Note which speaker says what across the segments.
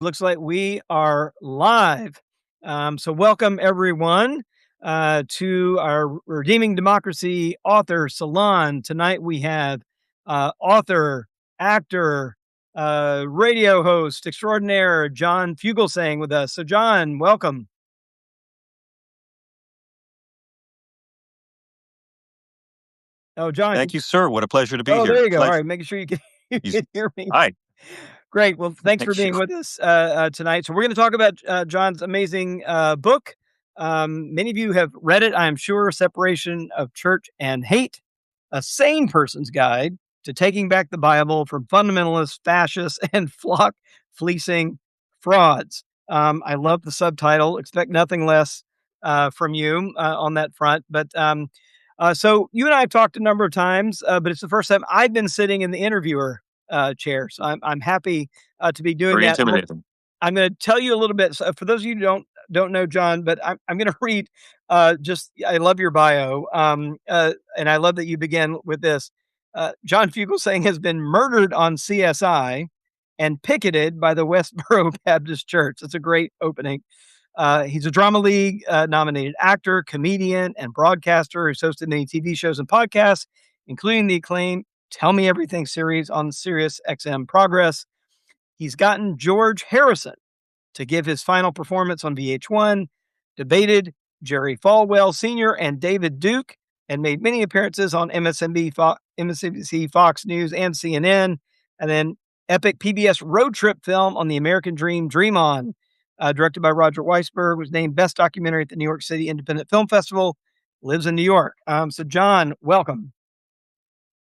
Speaker 1: Looks like we are live. So, welcome everyone to our Redeeming Democracy author Salon. Tonight we have author, actor, radio host extraordinaire John Fugelsang with us. So, John, welcome. Oh, John.
Speaker 2: Thank you, sir. What a pleasure to be
Speaker 1: Oh, there
Speaker 2: here.
Speaker 1: you go. All
Speaker 2: Pleasure.
Speaker 1: right, making sure you can, you
Speaker 2: You-
Speaker 1: can hear me.
Speaker 2: Hi.
Speaker 1: Great. Well, thanks for
Speaker 2: Thank you.
Speaker 1: being with us tonight. So, we're going to talk about John's amazing book. Many of you have read it, I'm sure. Separation of Church and Hate, a sane person's guide to taking back the Bible from fundamentalists, fascists, and flock fleecing frauds. I love the subtitle. Expect nothing less from you on that front. So, you and I have talked a number of times, but it's the first time I've been sitting in the interviewer chair. So I'm happy to be doing
Speaker 2: Very
Speaker 1: that.
Speaker 2: intimidating.
Speaker 1: I'm going to tell you a little bit. So for those of you who don't know John, but I'm going to read. Just I love your bio, and I love that you begin with this. John Fugelsang has been murdered on CSI and picketed by the Westboro Baptist Church. That's a great opening. He's a Drama League nominated actor, comedian, and broadcaster who's hosted many TV shows and podcasts, including the acclaimed Tell Me Everything series on Sirius XM Progress. He's gotten George Harrison to give his final performance on VH1, debated Jerry Falwell Sr. and David Duke, and made many appearances on MSNBC, Fox News, and CNN. And then epic PBS road trip film on the American Dream, Dream On, directed by Roger Weisberg, was named Best Documentary at the New York City Independent Film Festival, lives in New York. So, John, welcome.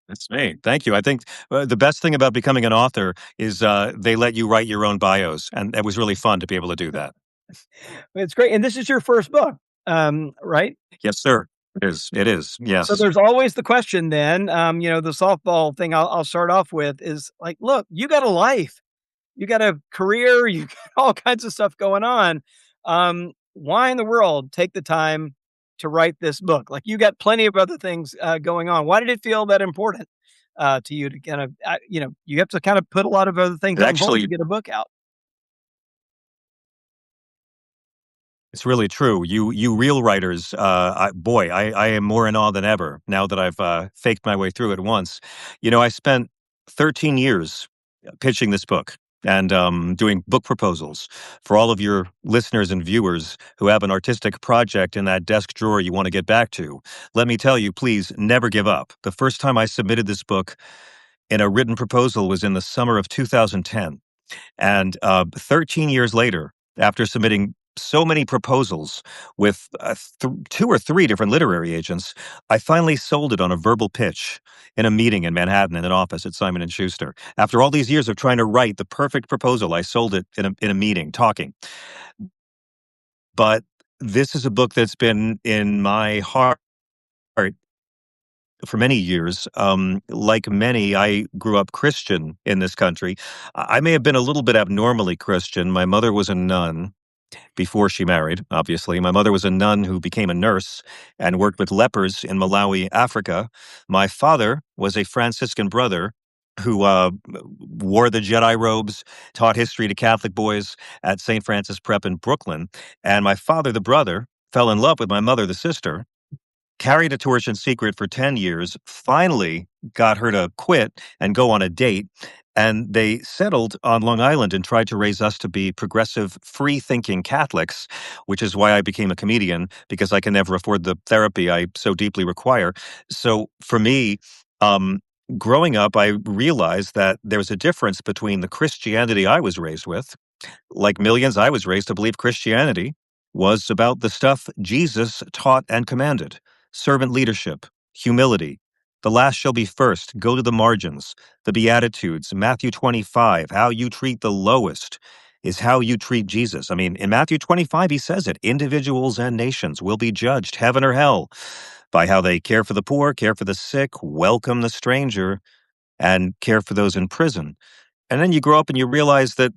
Speaker 2: That's me. Thank you. I think the best thing about becoming an author is they let you write your own bios, and it was really fun to be able to do that.
Speaker 1: It's great. And this is your first book, right?
Speaker 2: Yes, sir. It is. It is.
Speaker 1: So
Speaker 2: Yes.
Speaker 1: there's always the question then, the softball thing I'll start off with is like, look, you got a life, you got a career, you got all kinds of stuff going on. Why in the world take the time to write this book? Like you got plenty of other things going on. Why did it feel that important to you to kind of, you have to kind of put a lot of other things
Speaker 2: It
Speaker 1: on hold to
Speaker 2: actually,
Speaker 1: get a book out?
Speaker 2: it's really true. You real writers, I am more in awe than ever now that I've faked my way through it once. I spent 13 years pitching this book and doing book proposals for all of your listeners and viewers who have an artistic project in that desk drawer you want to get back to. Let me tell you, please never give up. The first time I submitted this book in a written proposal was in the summer of 2010. And 13 years later, after submitting so many proposals with two or three different literary agents, I finally sold it on a verbal pitch in a meeting in Manhattan in an office at Simon and Schuster. After all these years of trying to write the perfect proposal, I sold it in a meeting, talking. But this is a book that's been in my heart for many years. Like many, I grew up Christian in this country. I may have been a little bit abnormally Christian. My mother was a nun before she married, obviously. My mother was a nun who became a nurse and worked with lepers in Malawi, Africa. My father was a Franciscan brother who wore the Jedi robes, taught history to Catholic boys at St. Francis Prep in Brooklyn. And my father, the brother, fell in love with my mother, the sister, carried a torch in secret for 10 years, finally got her to quit and go on a date. And they settled on Long Island and tried to raise us to be progressive, free thinking Catholics, which is why I became a comedian, because I can never afford the therapy I so deeply require. So for me, um, growing up, I realized that there's a difference between the Christianity I was raised with. Like millions, I was raised to believe Christianity was about the stuff Jesus taught and commanded: servant leadership, humility. The last shall be first. Go to the margins. The Beatitudes, Matthew 25, how you treat the lowest is how you treat Jesus. I mean, in Matthew 25, he says it: individuals and nations will be judged, heaven or hell, by how they care for the poor, care for the sick, welcome the stranger, and care for those in prison. And then you grow up and you realize that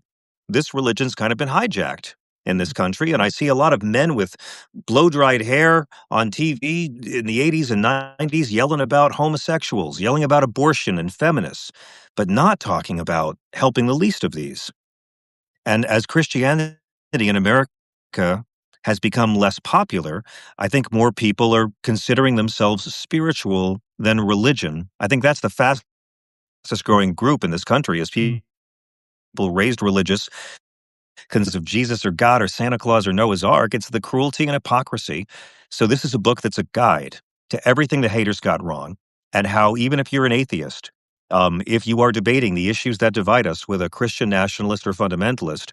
Speaker 2: this religion's kind of been hijacked in this country. And I see a lot of men with blow-dried hair on TV in the 80s and 90s yelling about homosexuals, yelling about abortion and feminists, but not talking about helping the least of these. And as Christianity in America has become less popular, I think more people are considering themselves spiritual than religion. I think that's the fastest growing group in this country is
Speaker 1: Mm.
Speaker 2: people raised religious because of Jesus or God or Santa Claus or Noah's Ark. It's the cruelty and hypocrisy. So this is a book that's a guide to everything the haters got wrong, and how even if you're an atheist, if you are debating the issues that divide us with a Christian nationalist or fundamentalist,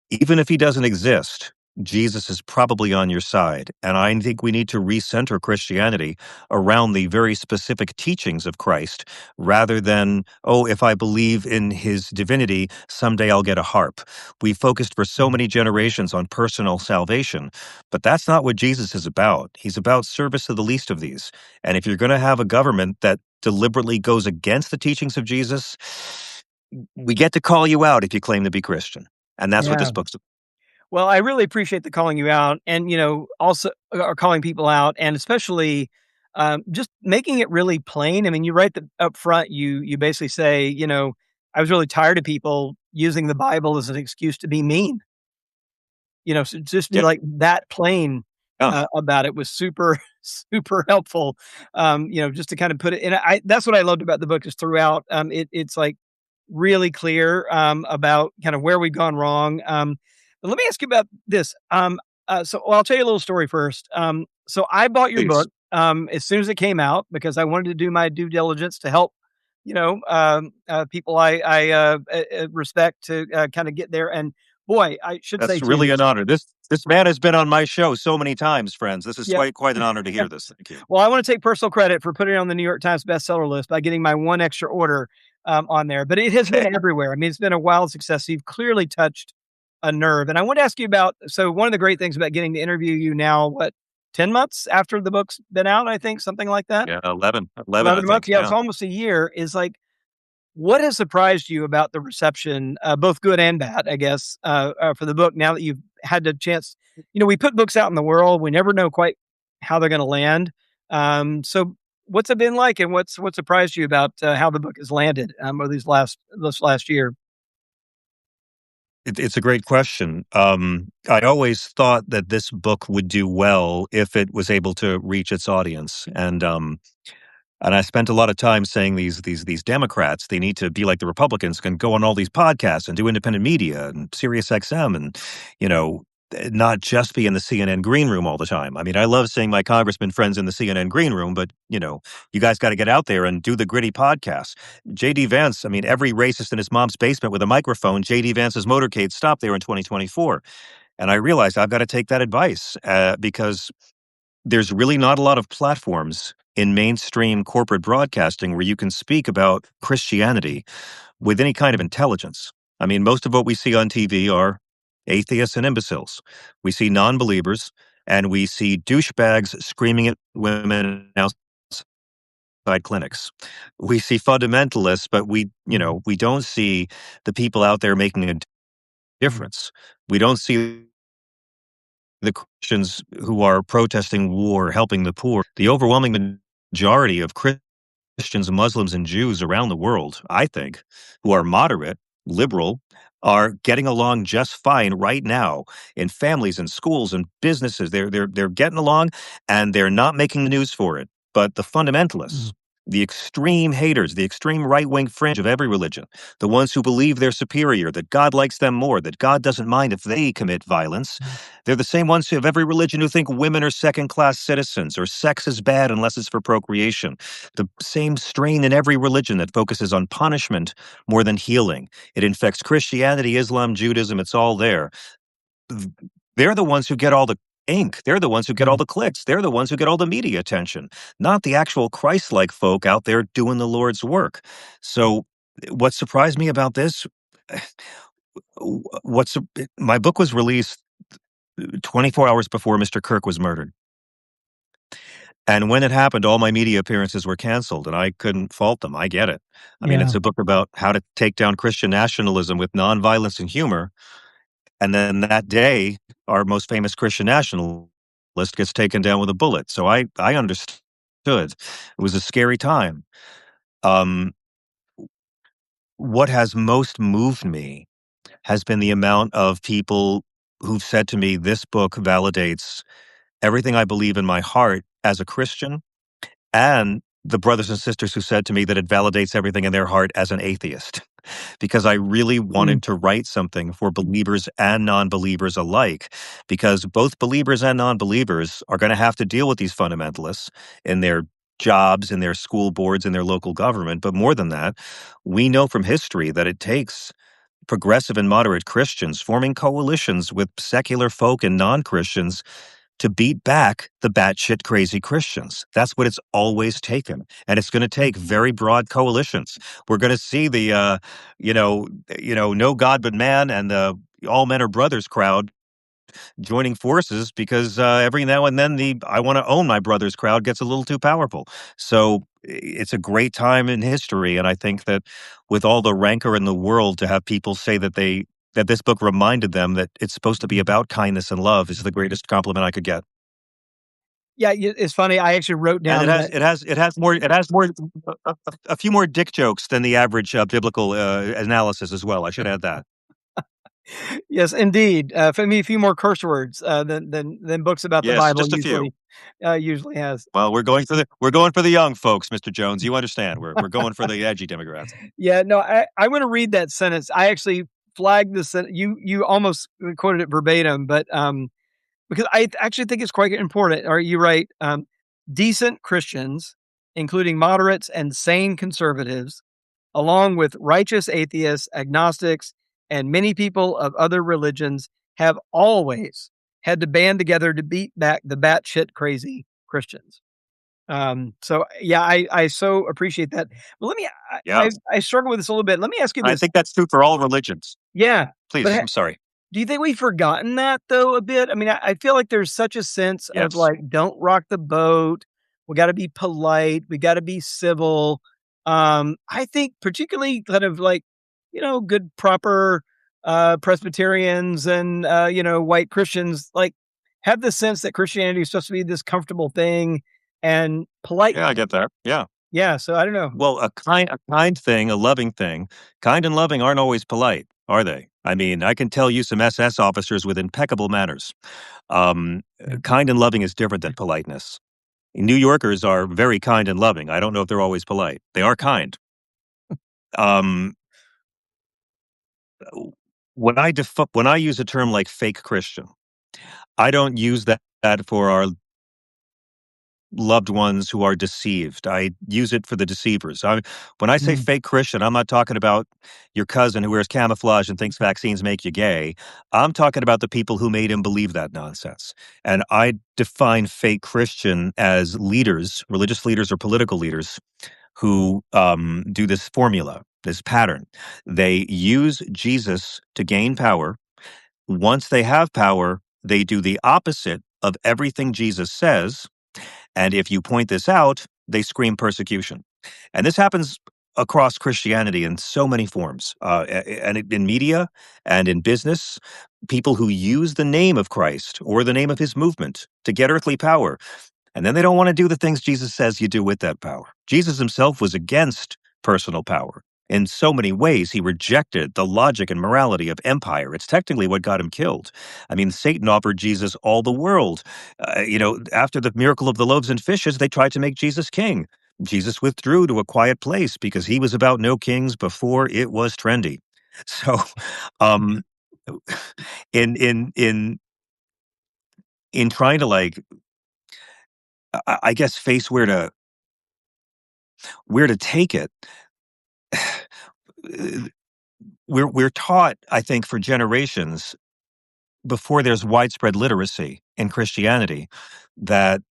Speaker 2: even if he doesn't exist, Jesus is probably on your side. And I think we need to recenter Christianity around the very specific teachings of Christ rather than, oh, if I believe in his divinity, someday I'll get a harp. We focused for so
Speaker 1: Mm.
Speaker 2: many generations on personal salvation, but that's not what Jesus is about. He's about service to the least of these. And if you're going to have a government that deliberately goes against the teachings of Jesus, we get to call you out if you claim to be Christian. And that's what
Speaker 1: Yeah.
Speaker 2: this book's about.
Speaker 1: Well, I really appreciate the calling you out and, also are calling people out and especially, just making it really plain. I mean, you write that up front, you basically say, "I was really tired of people using the Bible as an excuse to be mean." So just be
Speaker 2: Yeah.
Speaker 1: like that plain,
Speaker 2: Yeah.
Speaker 1: about it was super, super helpful, just to kind of put it and that's what I loved about the book is throughout, it's, like, really clear, about kind of where we've gone wrong, but let me ask you about this, I'll tell you a little story first, so I bought your
Speaker 2: Please.
Speaker 1: book, as soon as it came out because I wanted to do my due diligence to help, people I respect to, kinda get there, and boy, I should say
Speaker 2: That's
Speaker 1: too,
Speaker 2: really
Speaker 1: this
Speaker 2: an honor. This man has been on my show so many times, friends. This is
Speaker 1: yeah.
Speaker 2: quite an honor to hear this. Thank you.
Speaker 1: Well, I wanna take personal credit for putting it on the New York Times bestseller list by getting my one extra order, on there, but it has been everywhere. I mean, it's been a wild success. You've clearly touched a nerve, and I want to ask you about one of the great things about getting to interview you now, what, 10 months after the book's been out, I think, something like that?
Speaker 2: Yeah, 11, I
Speaker 1: 11 months?
Speaker 2: think.
Speaker 1: Yeah, it's
Speaker 2: Yeah.
Speaker 1: almost a year, is like, what has surprised you about the reception, both good and bad, I guess, for the book now that you've had the chance we put books out in the world, we never know quite how they're gonna land. So what's it been like, and what surprised you about, how the book has landed, over this last year?
Speaker 2: It's a great question. I always thought that this book would do well if it was able to reach its audience, and I spent a lot of time saying these Democrats, they need to be like the Republicans, can go on all these podcasts and do independent media and Sirius XM and, you know, not just be in the CNN green room all the time. I mean, I love seeing my congressman friends in the CNN green room, but, you guys got to get out there and do the gritty podcasts. JD Vance, I mean, every racist in his mom's basement with a microphone, JD Vance's motorcade stopped there in 2024. And I realized I've got to take that advice because there's really not a lot of platforms in mainstream corporate broadcasting where you can speak about Christianity with any kind of intelligence. I mean, most of what we see on TV are atheists and imbeciles. We see non believers and we see douchebags screaming at women outside clinics. We see fundamentalists, but
Speaker 1: Mhm,
Speaker 2: we don't see the people out there making a
Speaker 1: mhm,
Speaker 2: difference. We don't see the Christians who are protesting war, helping the poor. The overwhelming majority of Christians, Muslims, and Jews around the world, I think, who are moderate, liberal, are getting along just fine right now in families and schools and businesses. They're getting along, and they're not making the news for it. But the
Speaker 1: mhm,
Speaker 2: fundamentalists, the extreme haters, the extreme right wing fringe of every religion, the ones who believe they're superior, that God likes them more, that God doesn't mind if they commit violence,
Speaker 1: mhm,
Speaker 2: they're the same ones of every religion who think women are second class citizens or sex is bad unless it's for procreation. The same strain in every religion that focuses on punishment more than healing. It infects Christianity, Islam, Judaism, it's all there. Th- They're the ones who get all the ink. They're the ones who get all
Speaker 1: mhm,
Speaker 2: the clicks. They're the ones who get all the media attention, not the actual Christ like folk out there doing the Lord's work. So, what surprised me about this? What's my book was released 24 hours before Mr. Kirk was murdered. And when it happened, all my media appearances were canceled, and I couldn't fault them. I get it. I mean,
Speaker 1: yeah,
Speaker 2: it's a book about how to take down Christian nationalism with nonviolence and humor. And then that day, our most famous Christian nationalist gets taken down with a bullet. So I understood. It was a scary time. Um, what has most moved me has been the amount of people who've said to me, "This book validates everything I believe in my heart as a Christian," and the brothers and sisters who said to me that it validates everything in their heart as an atheist. Because I really
Speaker 1: Mm.
Speaker 2: wanted to write something for believers and non-believers alike, because both believers and non-believers are going to have to deal with these fundamentalists in their jobs, in their school boards, in their local government. But more than that, we know from history that it takes progressive and moderate Christians forming coalitions with secular folk and non-Christians to beat back the batshit crazy Christians. That's what it's always taken, and it's going to take very broad coalitions. We're going to see the, you know, no God but man and the all men are brothers crowd joining forces because every now and then the I want to own my brothers crowd gets a little too powerful. So it's a great time in history, and I think that with all the rancor in the world, to have people say that this book reminded them that it's supposed to be about kindness and love is the greatest compliment I could get.
Speaker 1: Yeah, it's funny, I actually wrote
Speaker 2: And
Speaker 1: down that.
Speaker 2: it has more a few more dick jokes than the average, biblical, analysis as well, I should add that.
Speaker 1: Yes, indeed, for me, a few more curse words, than books about the
Speaker 2: Yes,
Speaker 1: Bible
Speaker 2: just a few.
Speaker 1: usually has.
Speaker 2: Well, we're going for the young folks, Mr. Jones, you understand, we're going for the edgy demographic.
Speaker 1: Yeah, no, I wanna read that sentence. I actually flagged the you almost quoted it verbatim, but, because I actually think it's quite important. Are you right? Decent Christians, including moderates and sane conservatives, along with righteous atheists, agnostics, and many people of other religions, have always had to band together to beat back the batshit crazy Christians. So yeah, I so appreciate that. But let me,
Speaker 2: Yeah,
Speaker 1: I struggle with this a little bit. Let me ask you
Speaker 2: I
Speaker 1: this.
Speaker 2: think that's true for all religions.
Speaker 1: Yeah, but
Speaker 2: Please, I'm sorry.
Speaker 1: do you think we've forgotten that though a bit? I mean, I feel like there's such a sense of
Speaker 2: Yes.
Speaker 1: like, don't rock the boat. We got to be polite. We got to be civil. I think particularly kind of like, good, proper Presbyterians and white Christians like have the sense that Christianity is supposed to be this comfortable thing and polite
Speaker 2: Yeah, I
Speaker 1: thing.
Speaker 2: get that, yeah.
Speaker 1: Yeah. So I don't know.
Speaker 2: Well, a kind thing, a loving thing. Kind and loving aren't always polite, are they? I mean, I can tell you some SS officers with impeccable manners. Kind and loving is different than politeness. New Yorkers are very kind and loving. I don't know if they're always polite. They are kind. Um, when I use a term like fake Christian, I don't use that for our loved ones who are deceived. I use it for the deceivers. When I say
Speaker 1: Mm.
Speaker 2: fake Christian, I'm not talking about your cousin who wears camouflage and thinks vaccines make you gay. I'm talking about the people who made him believe that nonsense. And I define fake Christian as leaders, religious leaders or political leaders, who do this formula, this pattern. They use Jesus to gain power. Once they have power, they do the opposite of everything Jesus says, and if you point this out, they scream persecution. And this happens across Christianity in so many forms, and in media and in business. People who use the name of Christ or the name of his movement to get earthly power, and then they don't want to do the things Jesus says you do with that power. Jesus himself was against personal power. In so many ways, he rejected the logic and morality of empire. It's technically what got him killed. I mean, Satan offered Jesus all the world. After the miracle of the loaves and fishes, they tried to make Jesus king. Jesus withdrew to a quiet place because he was about no kings before it was trendy. So, um, in in in in trying to I guess face where to take it, we're taught, I think, for generations before there's widespread literacy in Christianity that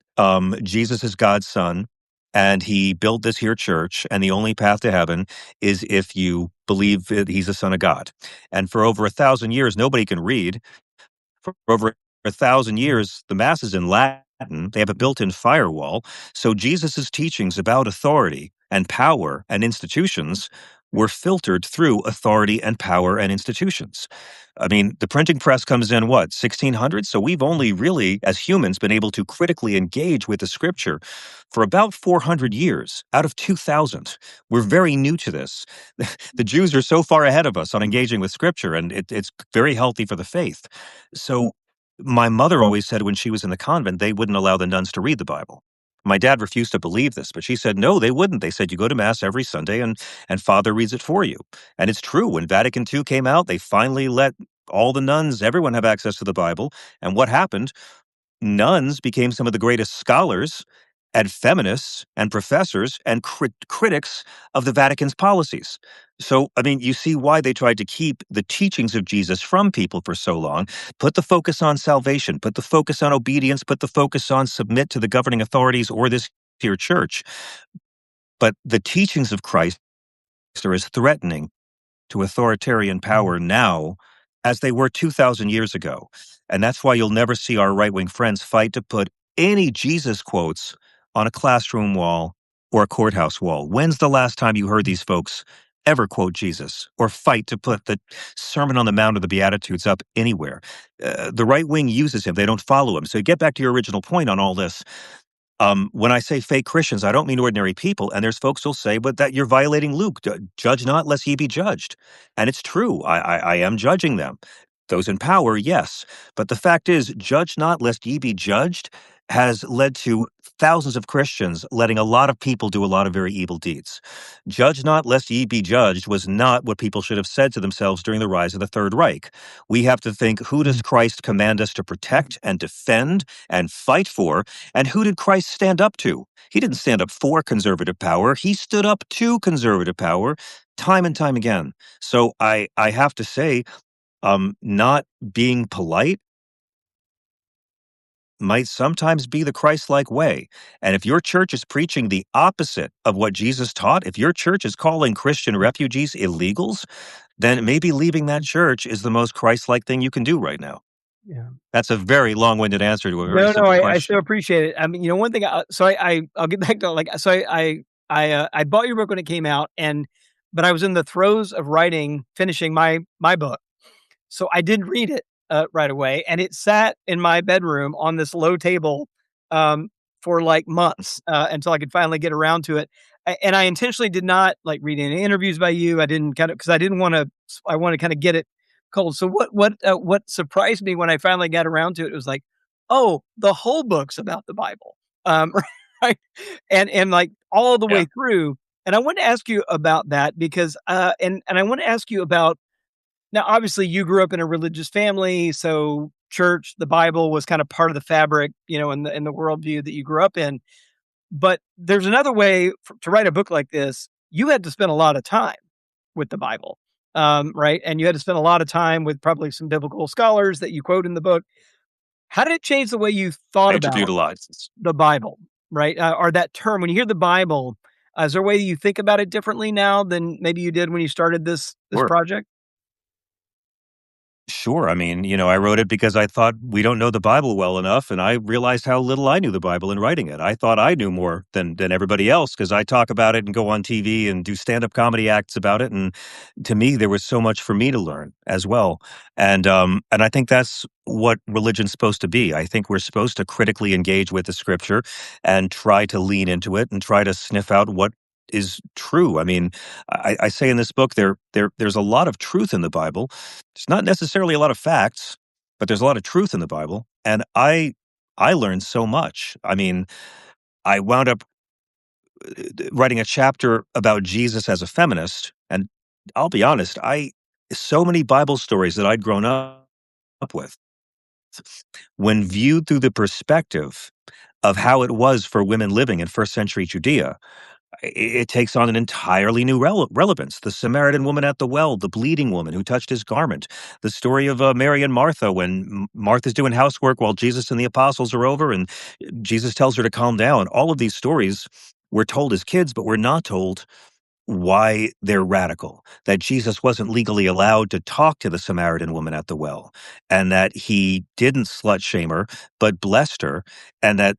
Speaker 2: Jesus is God's son, and he built this here church, and the only path to heaven is if you believe that he's the son of God. And for over 1,000 years, nobody can read. For over 1,000 years, the Mass is in Latin. They have a built-in firewall. So Jesus's teachings about authority and power and institutions were filtered through authority and power and institutions. I mean, the printing press comes in what, 1600? So we've only really, as humans, been able to critically engage with the scripture for about 400 years out of 2000. We're very new to this. The Jews are so far ahead of us on engaging with scripture, and it's very healthy for the faith. So my mother always said when she was in the convent, they wouldn't allow the nuns to read the Bible. My dad refused to believe this, but she said, no, they wouldn't. They said, you go to Mass every Sunday and Father reads it for you. And it's true. When Vatican II came out, they finally let all the nuns, everyone have access to the Bible. And what happened? Nuns became some of the greatest scholars and feminists and professors and critics of the Vatican's policies. So, I mean, you see why they tried to keep the teachings of Jesus from people for so long. Put the focus on salvation, put the focus on obedience, put the focus on submit to the governing authorities or this here church. But the teachings of Christ are as threatening to authoritarian power now as they were 2,000 years ago. And that's why you'll never see our right wing friends fight to put any Jesus quotes on a classroom wall or a courthouse wall. When's the last time you heard these folks ever quote Jesus or fight to put the Sermon on the Mount or the Beatitudes up anywhere? The right wing uses him, they don't follow him. So get back to your original point on all this. When I say fake Christians, I don't mean ordinary people. And there's folks who'll say, but that you're violating Luke. Judge not, lest ye be judged. And it's true. I am judging them. Those in power, yes. But the fact is, judge not, lest ye be judged has led to thousands of Christians letting a lot of people do a lot of very evil deeds. Judge not, lest ye be judged was not what people should have said to themselves during the rise of the Third Reich. We have to think, who does Christ command us to protect and defend and fight for? And who did Christ stand up to? He didn't stand up for conservative power. He stood up to conservative power time and time again. So I have to say, not being polite might sometimes be the Christ-like way. And if your church is preaching the opposite of what Jesus taught, if your church is calling Christian refugees illegals, then maybe leaving that church is the most Christ-like thing you can do right now.
Speaker 1: Yeah.
Speaker 2: That's a very long-winded answer to a very
Speaker 1: No, no,
Speaker 2: simple
Speaker 1: I so
Speaker 2: question.
Speaker 1: appreciate it. I mean, you know, one thing, I'll get back to, like, so I bought your book when it came out, but I was in the throes of finishing my book. So I didn't read it, right away, and it sat in my bedroom on this low table, for, like, months, until I could finally get around to it. And I intentionally did not, like, read any interviews by you. I didn't because I didn't I wanna kinda get it cold. So what surprised me when I finally got around to it, was like, "Oh, the whole book's about the Bible." Um, right? And, like, all the
Speaker 2: Yeah.
Speaker 1: way through. And I wanted to ask you about that because, and I wanna ask you about, now, obviously, you grew up in a religious family, so church, the Bible was kind of part of the fabric, in the worldview that you grew up in. But there's another way to write a book like this. You had to spend a lot of time with the Bible, right? And you had to spend a lot of time with probably some biblical scholars that you quote in the book. How did it change the way you
Speaker 2: I
Speaker 1: thought
Speaker 2: interviewed
Speaker 1: about
Speaker 2: a lot.
Speaker 1: the Bible, right? Or that term, when you hear the Bible, is there a way you think about it differently now than maybe you did when you started this
Speaker 2: Sure.
Speaker 1: project?
Speaker 2: Sure. I mean, I wrote it because I thought we don't know the Bible well enough, and I realized how little I knew the Bible in writing it. I thought I knew more than everybody else because I talk about it and go on TV and do stand-up comedy acts about it. And to me, there was so much for me to learn as well. And I think that's what religion's supposed to be. I think we're supposed to critically engage with the scripture and try to lean into it and try to sniff out what is true. I mean, I say in this book there's a lot of truth in the Bible. It's not necessarily a lot of facts, but there's a lot of truth in the Bible, and I learned so much. I mean, I wound up writing a chapter about Jesus as a feminist, and I'll be honest, I so many Bible stories that I'd grown up with, when viewed through the perspective of how it was for women living in first century Judea, it takes on an entirely new relevance. The Samaritan woman at the well, the bleeding woman who touched his garment, the story of Mary and Martha when Martha's doing housework while Jesus and the apostles are over, and Jesus tells her to calm down. All of these stories we're told as kids, but we're not told why they're radical. That Jesus wasn't legally allowed to talk to the Samaritan woman at the well, and that he didn't slut shame her, but blessed her, and that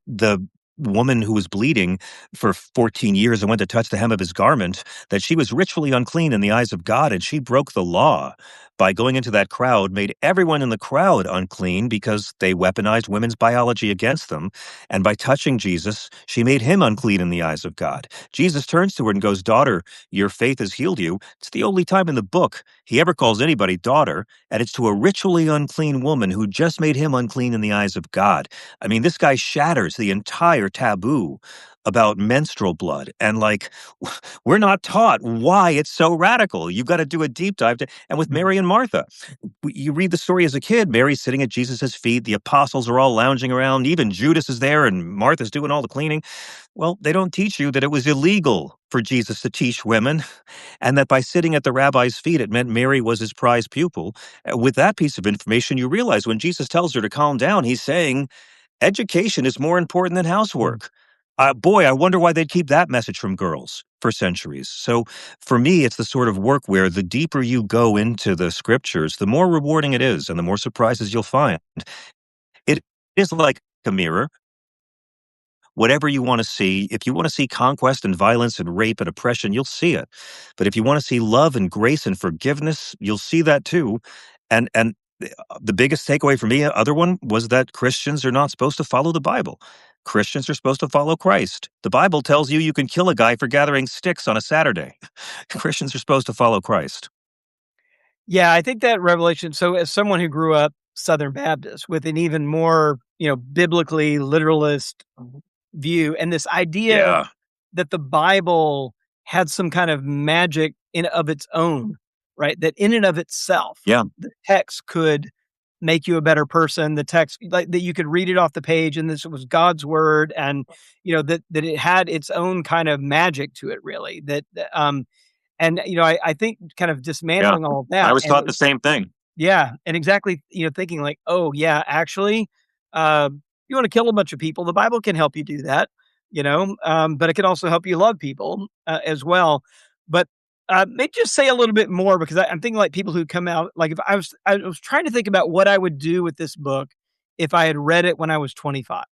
Speaker 2: woman who was bleeding for 14 years and went to touch the hem of his garment, that she was ritually unclean in the eyes of God, and she broke the law by going into that crowd, made everyone in the crowd unclean because they weaponized women's biology against them. And by touching Jesus, she made him unclean in the eyes of God. Jesus turns to her and goes, "Daughter, your faith has healed you." It's the only time in the book he ever calls anybody daughter, and it's to a ritually unclean woman who just made him unclean in the eyes of God. I mean, this guy shatters the entire taboo about menstrual blood. And like, we're not taught why it's so radical. You've got to do a deep dive. And with
Speaker 1: Mhm.
Speaker 2: Mary and Martha, you read the story as a kid. Mary's sitting at Jesus's feet. The apostles are all lounging around. Even Judas is there, and Martha's doing all the cleaning. Well, they don't teach you that it was illegal for Jesus to teach women, and that by sitting at the rabbi's feet, it meant Mary was his prized pupil. With that piece of information, you realize when Jesus tells her to calm down, he's saying, education is more important than
Speaker 1: Mhm.
Speaker 2: housework. Boy, I wonder why they'd keep that message from girls for centuries. So for me, it's the sort of work where the deeper you go into the scriptures, the more rewarding it is and the more surprises you'll find. It is like a mirror. Whatever you want to see, if you want to see conquest and violence and rape and oppression, you'll see it. But if you want to see love and grace and forgiveness, you'll see that too. And the biggest takeaway for me, other one, was that Christians are not supposed to follow the Bible. Christians are supposed to follow Christ. The Bible tells you you can kill a guy for gathering sticks on a Saturday. Christians are supposed to follow Christ.
Speaker 1: Yeah, I think that revelation, so as someone who grew up Southern Baptist with an even more, biblically literalist view, and this idea
Speaker 2: Yeah.
Speaker 1: that the Bible had some kind of magic in of its own, right? That in and of itself,
Speaker 2: Yeah.
Speaker 1: the text could make you a better person. The text, like that, you could read it off the page, and this was God's word, and that it had its own kind of magic to it. Really, and I think kind of
Speaker 2: Yeah.
Speaker 1: dismantling all of
Speaker 2: I
Speaker 1: that,
Speaker 2: was
Speaker 1: and
Speaker 2: taught the same thing.
Speaker 1: yeah, and exactly, thinking like, "Oh, yeah, actually, uh, you wanna kill a bunch of people, the Bible can help you do that, but it can also help you love people, as well." But, maybe just say a little bit more because I'm thinking like people who come out like, if I was trying to think about what I would do with this book if I had read it when I was 25,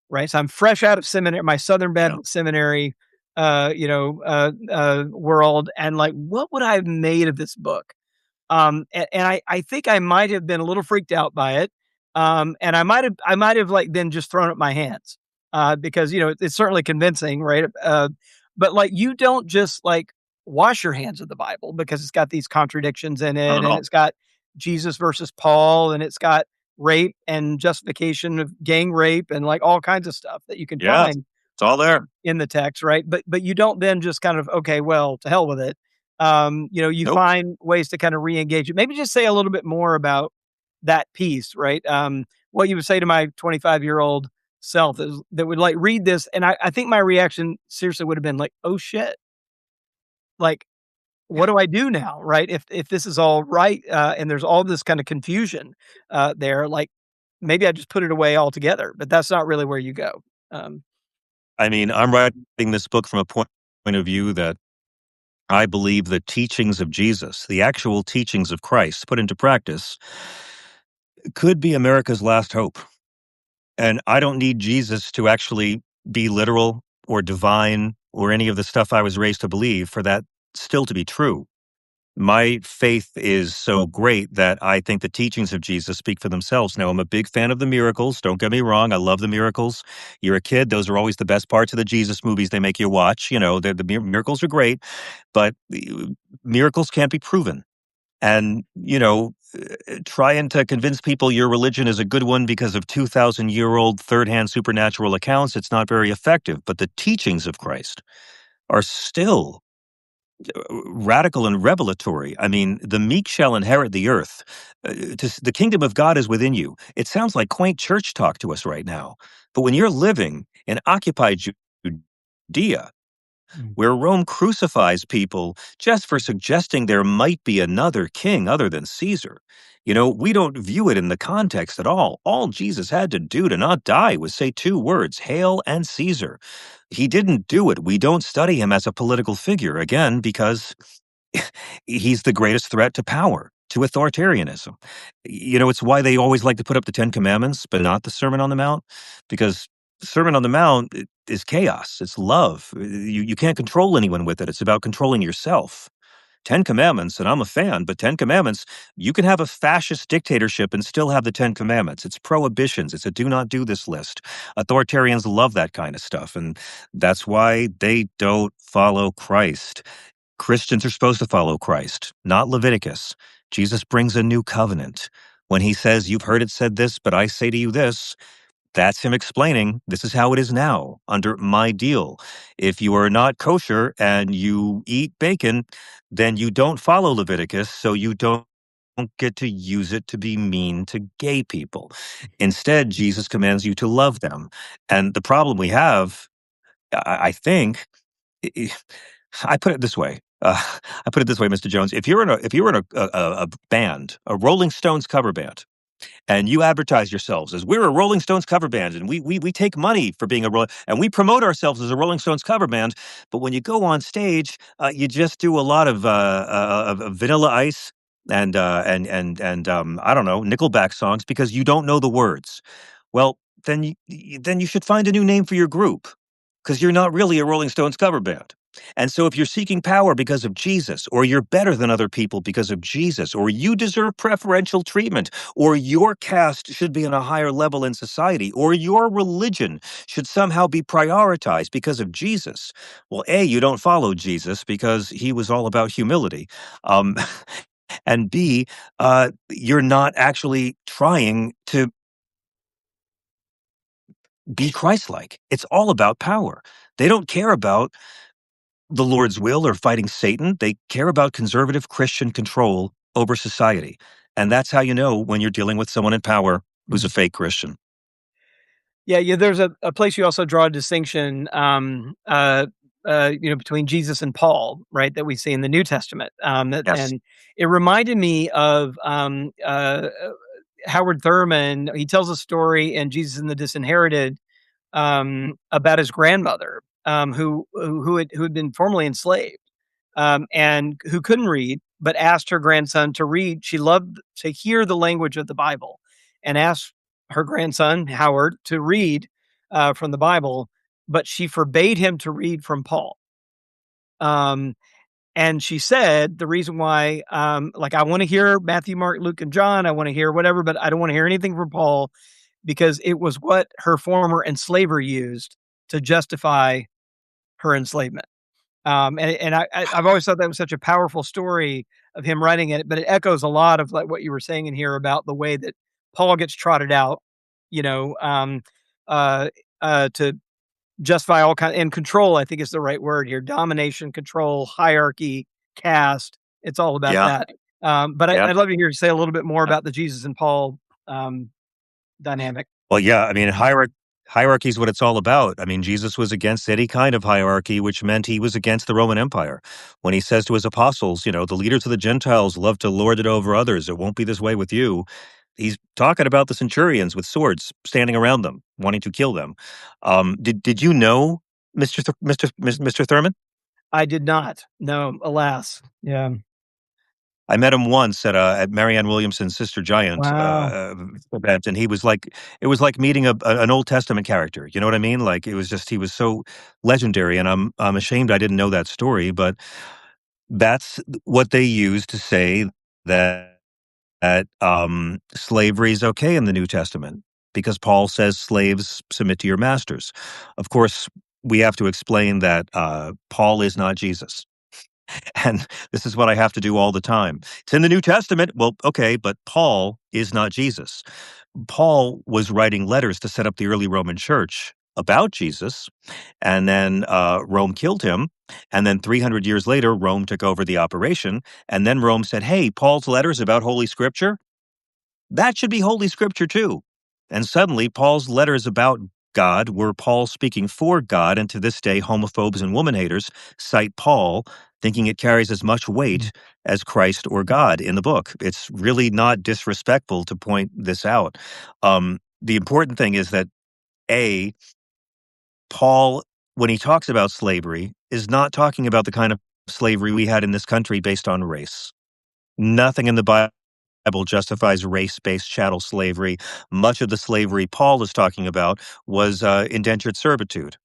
Speaker 1: right? So I'm fresh out of seminary, my Southern
Speaker 2: Yeah.
Speaker 1: Baptist seminary, world, and, like, what would I have made of this book? And I think I might have been a little freaked out by it. And I might have like then just thrown up my hands, because it's certainly convincing, right? But like you don't just like wash your hands of the Bible because it's got these contradictions in
Speaker 2: Not
Speaker 1: it,
Speaker 2: at
Speaker 1: and
Speaker 2: all.
Speaker 1: it's got Jesus versus Paul, and it's got rape and justification of gang rape and like all kinds of stuff that you can
Speaker 2: Yeah.
Speaker 1: find
Speaker 2: It's all there.
Speaker 1: in the text, right? But you don't then just kind of, okay, well, to hell with it. You
Speaker 2: Nope.
Speaker 1: find ways to kind of re-engage it. Maybe just say a little bit more about that piece, right? What you would say to my 25-year-old self is, that would like read this, and I think my reaction seriously would have been like, "Oh shit, like what do I do now?" Right? If this is all right, and there's all this kind of confusion there, like maybe I just put it away altogether. But that's not really where you go. Um,
Speaker 2: I mean, I'm writing this book from a point of view that I believe the teachings of Jesus, the actual teachings of Christ put into practice, could be America's last hope. And I don't need Jesus to actually be literal or divine or any of the stuff I was raised to believe for that still to be true. My faith is so great that I think the teachings of Jesus speak for themselves. Now, I'm a big fan of the miracles. Don't get me wrong. I love the miracles. You're a kid. Those are always the best parts of the Jesus movies they make you watch. The miracles are great, but miracles can't be proven. And, trying to convince people your religion is a good one because of 2,000-year-old third-hand supernatural accounts, it's not very effective. But the teachings of Christ are still radical and revelatory. I mean, the meek shall inherit the earth. The kingdom of God is within you. It sounds like quaint church talk to us right now. But when you're living in occupied Judea,
Speaker 1: Mm.
Speaker 2: where Rome crucifies people just for suggesting there might be another king other than Caesar. We don't view it in the context at all. All Jesus had to do to not die was say two words, Hail and Caesar. He didn't do it. We don't study him as a political figure, again, because he's the greatest threat to power, to authoritarianism. It's why they always like to put up the Ten Commandments, but not the Sermon on the Mount, because Sermon on the Mount is chaos. It's love. You can't control anyone with it. It's about controlling yourself. 10 Commandments, and I'm a fan, but 10 Commandments, you can have a fascist dictatorship and still have the 10 Commandments. It's prohibitions. It's a do not do this list. Authoritarians love that kind of stuff, and that's why they don't follow Christ. Christians are supposed to follow Christ, not Leviticus. Jesus brings a new covenant. When he says, "You've heard it said this, but I say to you this," that's him explaining, this is how it is now under my deal. If you are not kosher and you eat bacon, then you don't follow Leviticus, so you don't get to use it to be mean to gay people. Instead, Jesus commands you to love them. And the problem we have, I think, I I put it this way. I put it this way, Mr. Jones. If you're in a band, a Rolling Stones cover band, and you advertise yourselves as we're a Rolling Stones cover band, and we take money for being and we promote ourselves as a Rolling Stones cover band. But when you go on stage, you just do a lot of Vanilla Ice and I don't know, Nickelback songs because you don't know the words. Well, then you should find a new name for your group because you're not really a Rolling Stones cover band. And so if you're seeking power because of Jesus, or you're better than other people because of Jesus, or you deserve preferential treatment, or your caste should be on a higher level in society, or your religion should somehow be prioritized because of Jesus, well, A, you don't follow Jesus because he was all about humility. Um, and B, you're not actually trying to be Christ-like. It's all about power. They don't care about the Lord's will or fighting Satan. They care about conservative Christian control over society. And that's how you know when you're dealing with someone in power who's a
Speaker 1: Mhm.
Speaker 2: fake Christian.
Speaker 1: Yeah, yeah, there's a place you also draw a distinction, between Jesus and Paul, right, that we see in the New Testament,
Speaker 2: Yes.
Speaker 1: and it reminded me of, Howard Thurman. He tells a story in Jesus and the Disinherited, about his grandmother, who had been formerly enslaved, and who couldn't read, but asked her grandson to read. She loved to hear the language of the Bible, and asked her grandson Howard to read from the Bible, but she forbade him to read from Paul. Um, and she said the reason why, like, I want to hear Matthew, Mark, Luke, and John. I want to hear whatever, but I don't want to hear anything from Paul because it was what her former enslaver used to justify her enslavement. I've always thought that was such a powerful story of him writing it, but it echoes a lot of like what you were saying in here about the way that Paul gets trotted out, you know, uh, to justify all kind and control. I think is the right word here: domination, control, hierarchy, caste. It's all about
Speaker 2: Yeah.
Speaker 1: that. But
Speaker 2: Yeah.
Speaker 1: I'd love to hear you say a little bit more about the Jesus and Paul um, dynamic.
Speaker 2: Well, yeah. I mean, hierarchy is what it's all about. I mean, Jesus was against any kind of hierarchy, which meant he was against the Roman Empire. When he says to his apostles, the leaders of the Gentiles love to lord it over others. It won't be this way with you. He's talking about the centurions with swords standing around them, wanting to kill them. Did you know Mr. Thurman?
Speaker 1: I did not. No, alas. Yeah.
Speaker 2: I met him once at Marianne Williamson's Sister Giant
Speaker 1: Wow.
Speaker 2: event, and it was like meeting an Old Testament character. You know what I mean? Like it was just he was so legendary, and I'm ashamed I didn't know that story, but that's what they use to say that slavery is okay in the New Testament because Paul says slaves submit to your masters. Of course, we have to explain that Paul is not Jesus. And this is what I have to do all the time. It's in the New Testament. Well, okay, but Paul is not Jesus. Paul was writing letters to set up the early Roman church about Jesus, and then Rome killed him. And then 300 years later, Rome took over the operation. And then Rome said, hey, Paul's letters about Holy Scripture, that should be Holy Scripture too. And suddenly, Paul's letters about God were Paul speaking for God, and to this day, homophobes and woman haters cite Paul, thinking it carries as much weight as Christ or God in the book. It's really not disrespectful to point this out. The important thing is that A, Paul, when he talks about slavery, is not talking about the kind of slavery we had in this country based on race. Nothing in the Bible Bible justifies race-based chattel slavery. Much of the slavery Paul is talking about was indentured servitude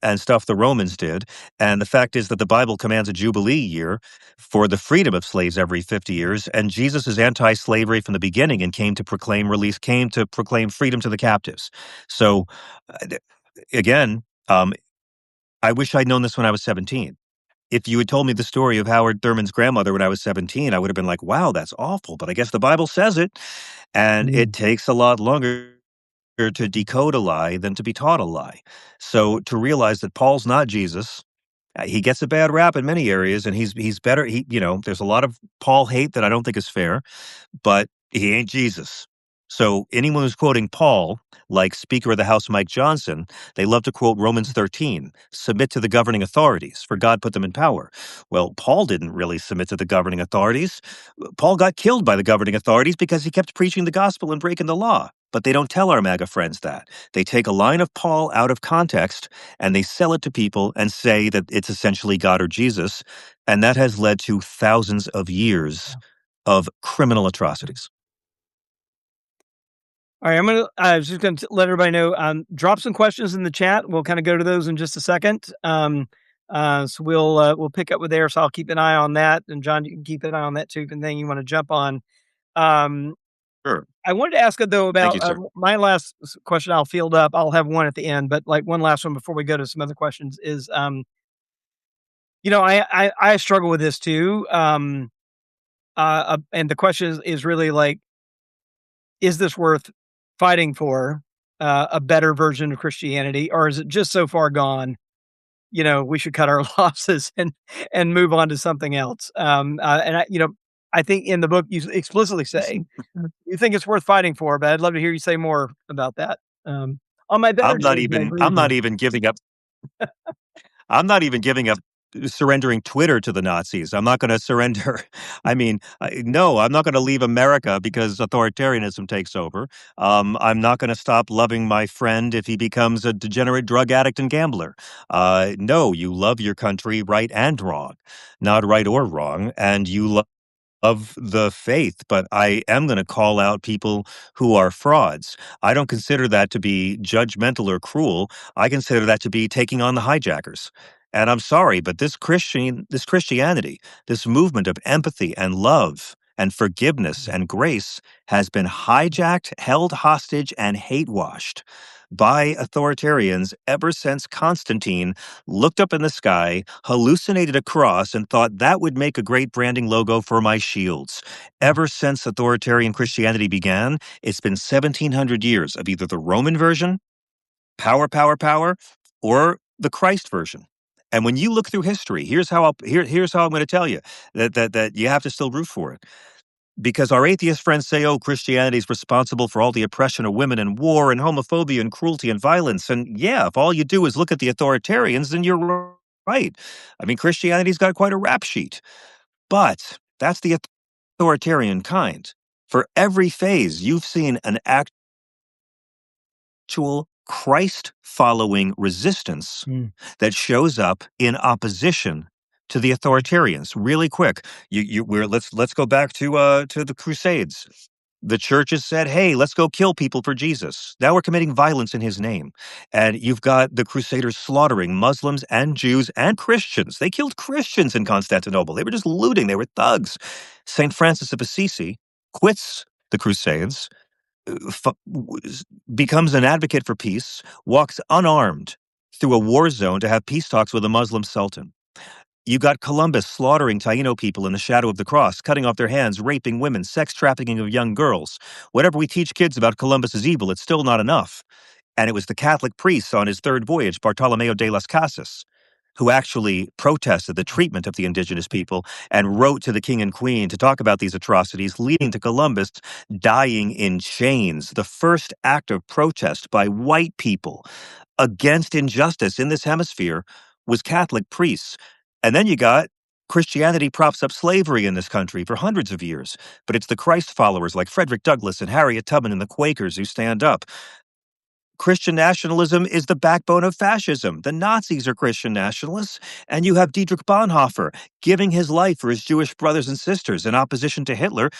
Speaker 2: and stuff the Romans did. And the fact is that the Bible commands a jubilee year for the freedom of slaves every 50 years. And Jesus is anti-slavery from the beginning and came to proclaim release, came to proclaim freedom to the captives. So uh, again, I wish I'd known this when I was 17. If you had told me the story of Howard Thurman's grandmother when I was 17, I would have been like, wow, that's awful. But I guess the Bible says it. And it
Speaker 1: Mm.
Speaker 2: takes a lot longer to decode a lie than to be taught a lie. So to realize that Paul's not Jesus, he gets a bad rap in many areas, and he's better. There's a lot of Paul hate that I don't think is fair, but he ain't Jesus. So anyone who's quoting Paul, like Speaker of the House Mike Johnson, they love to quote Romans 13, submit to the governing authorities, for God put them in power. Well, Paul didn't really submit to the governing authorities. Paul got killed by the governing authorities because he kept preaching the gospel and breaking the law. But they don't tell our MAGA friends that. They take a line of Paul out of context and they sell it to people and say that it's essentially God or Jesus. And that has led to thousands of years of criminal atrocities.
Speaker 1: All right, I was just gonna let everybody know, drop some questions in the chat. We'll kind of go to those in just a second. So we'll pick up with there. So I'll keep an eye on that, and John, you can keep an eye on that too. If anything you want to jump on. Um,
Speaker 2: Sure.
Speaker 1: I wanted to ask though
Speaker 2: Thank
Speaker 1: about
Speaker 2: you, sir.
Speaker 1: my last question. I'll field up. I'll have one at the end, but like one last one before we go to some other questions is, I struggle with this too. And the question is really like, is this worth fighting for, a better version of Christianity, or is it just so far gone, we should cut our losses and move on to something else? I think in the book you explicitly say you think it's worth fighting for, but I'd love to hear you say more about that. On my better
Speaker 2: I'm not
Speaker 1: days, I
Speaker 2: even
Speaker 1: agree
Speaker 2: I'm
Speaker 1: with
Speaker 2: not
Speaker 1: you.
Speaker 2: even giving up I'm not even giving up surrendering Twitter to the Nazis. I'm not going to surrender. No, I'm not going to leave America because authoritarianism takes over. I'm not going to stop loving my friend if he becomes a degenerate drug addict and gambler. No, you love your country right and wrong, not right or wrong, and you love of the faith, but I am going to call out people who are frauds. I don't consider that to be judgmental or cruel. I consider that to be taking on the hijackers. And I'm sorry, but this Christianity, this movement of empathy and love and forgiveness and grace has been hijacked, held hostage, and hate washed by authoritarians ever since Constantine looked up in the sky, hallucinated a cross, and thought that would make a great branding logo for my shields. Ever since authoritarian Christianity began, it's been 1700 years of either the Roman version, power, power, power, or the Christ version. And when you look through history, here's how I'm going to tell you that you have to still root for it. Because our atheist friends say, oh, Christianity is responsible for all the oppression of women and war and homophobia and cruelty and violence. And yeah, if all you do is look at the authoritarians, then you're right. I mean, Christianity's got quite a rap sheet. But that's the authoritarian kind. For every phase, you've seen an actual Christ following resistance
Speaker 1: Mm.
Speaker 2: that shows up in opposition to the authoritarians. Really quick, let's go back to the Crusades. The churches said, "Hey, let's go kill people for Jesus." Now we're committing violence in his name, and you've got the Crusaders slaughtering Muslims and Jews and Christians. They killed Christians in Constantinople. They were just looting. They were thugs. Saint Francis of Assisi quits the Crusades, becomes an advocate for peace, walks unarmed through a war zone to have peace talks with a Muslim sultan. You got Columbus slaughtering Taino people in the shadow of the cross, cutting off their hands, raping women, sex trafficking of young girls. Whatever we teach kids about Columbus is evil, it's still not enough. And it was the Catholic priest on his third voyage, Bartolomeo de las Casas, who actually protested the treatment of the indigenous people and wrote to the king and queen to talk about these atrocities, leading to Columbus dying in chains. The first act of protest by white people against injustice in this hemisphere was Catholic priests. And then you got Christianity props up slavery in this country for hundreds of years, but it's the Christ followers like Frederick Douglass and Harriet Tubman and the Quakers who stand up. Christian nationalism is the backbone of fascism. The Nazis are Christian nationalists, and you have Dietrich Bonhoeffer giving his life for his Jewish brothers and sisters in opposition to Hitler.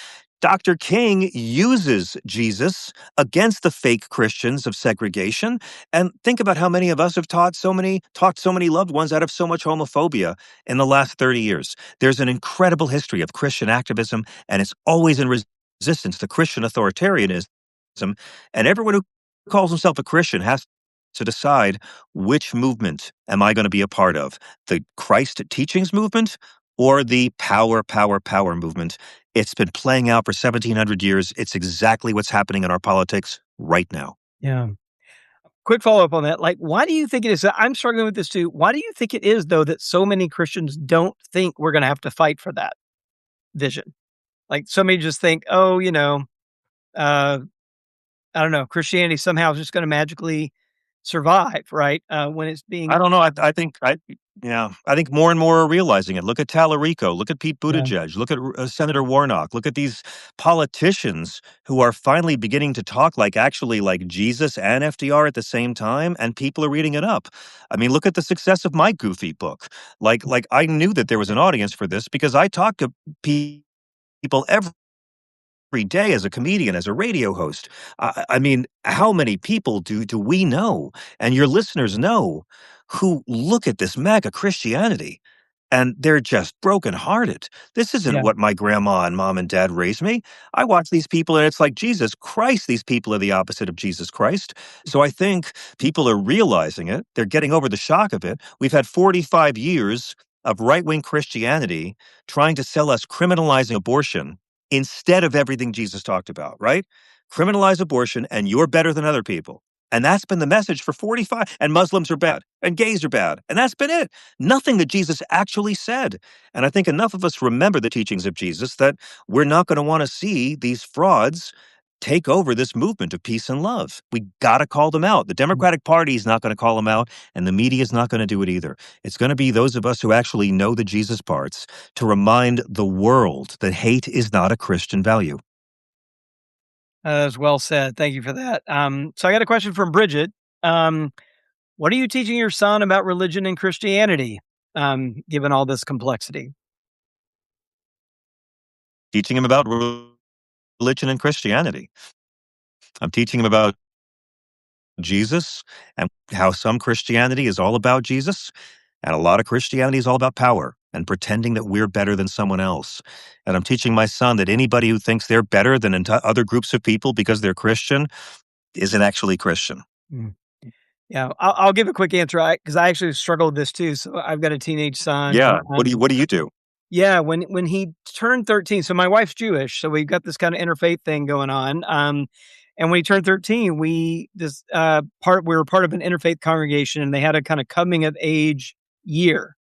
Speaker 2: Dr. King uses Jesus against the fake Christians of segregation. And think about how many of us have taught so many loved ones out of so much homophobia in the last 30 years. There's an incredible history of Christian activism, and it's always in resistance to Christian authoritarianism. And everyone who calls himself a Christian has to decide, which movement am I going to be a part of? The Christ teachings movement or the power, power, power movement? It's been playing out for 1,700 years. It's exactly what's happening in our politics right now.
Speaker 1: Yeah. Quick follow-up on that. Like, why do you think it is I'm struggling with this too. Why do you think it is, though, that so many Christians don't think we're gonna have to fight for that vision? Like, so many just think, "Oh, uh, I don't know, Christianity somehow is just gonna magically survive," right? When it's
Speaker 2: I
Speaker 1: being
Speaker 2: don't know. I think more and more are realizing it. Look at Talarico. Look at Pete
Speaker 1: Yeah,
Speaker 2: Buttigieg. Look at Senator Warnock. Look at these politicians who are finally beginning to talk like actually like Jesus and FDR at the same time, and people are reading it up. I mean, look at the success of my goofy book. Like I knew that there was an audience for this because I talk to people every day as a comedian, as a radio host. I mean, how many people do we know, and your listeners know, who look at this mega Christianity and they're just brokenhearted? This isn't
Speaker 1: yeah.
Speaker 2: what my grandma and mom and dad raised me. I watch these people and it's like, Jesus Christ, these people are the opposite of Jesus Christ. So I think people are realizing it. They're getting over the shock of it. We've had 45 years of right wing Christianity trying to sell us criminalizing abortion instead of everything Jesus talked about, right? Criminalize abortion and you're better than other people. And that's been the message for 45. And Muslims are bad and gays are bad. And that's been it. Nothing that Jesus actually said. And I think enough of us remember the teachings of Jesus that we're not going to want to see these frauds take over this movement of peace and love. We got to call them out. The Democratic Party is not going to call them out, and the media is not going to do it either. It's going to be those of us who actually know the Jesus parts to remind the world that hate is not a Christian value.
Speaker 1: That's well said. Thank you for that. So I got a question from Bridget. Um, what are you teaching your son about religion and Christianity, given all this complexity?
Speaker 2: Teaching him about religion and Christianity. I'm teaching him about Jesus and how some Christianity is all about Jesus, and a lot of Christianity is all about power and pretending that we're better than someone else. And I'm teaching my son that anybody who thinks they're better than other groups of people because they're Christian isn't actually Christian.
Speaker 1: Mm. Yeah, I'll give a quick answer, because I actually struggled with this too. So I've got a teenage son,
Speaker 2: Yeah.
Speaker 1: and
Speaker 2: What do you do?
Speaker 1: yeah, when he turned 13, so my wife's Jewish, so we've got this kind of interfaith thing going on. And when he turned 13, we were part of an interfaith congregation, and they had a kind of coming of age year,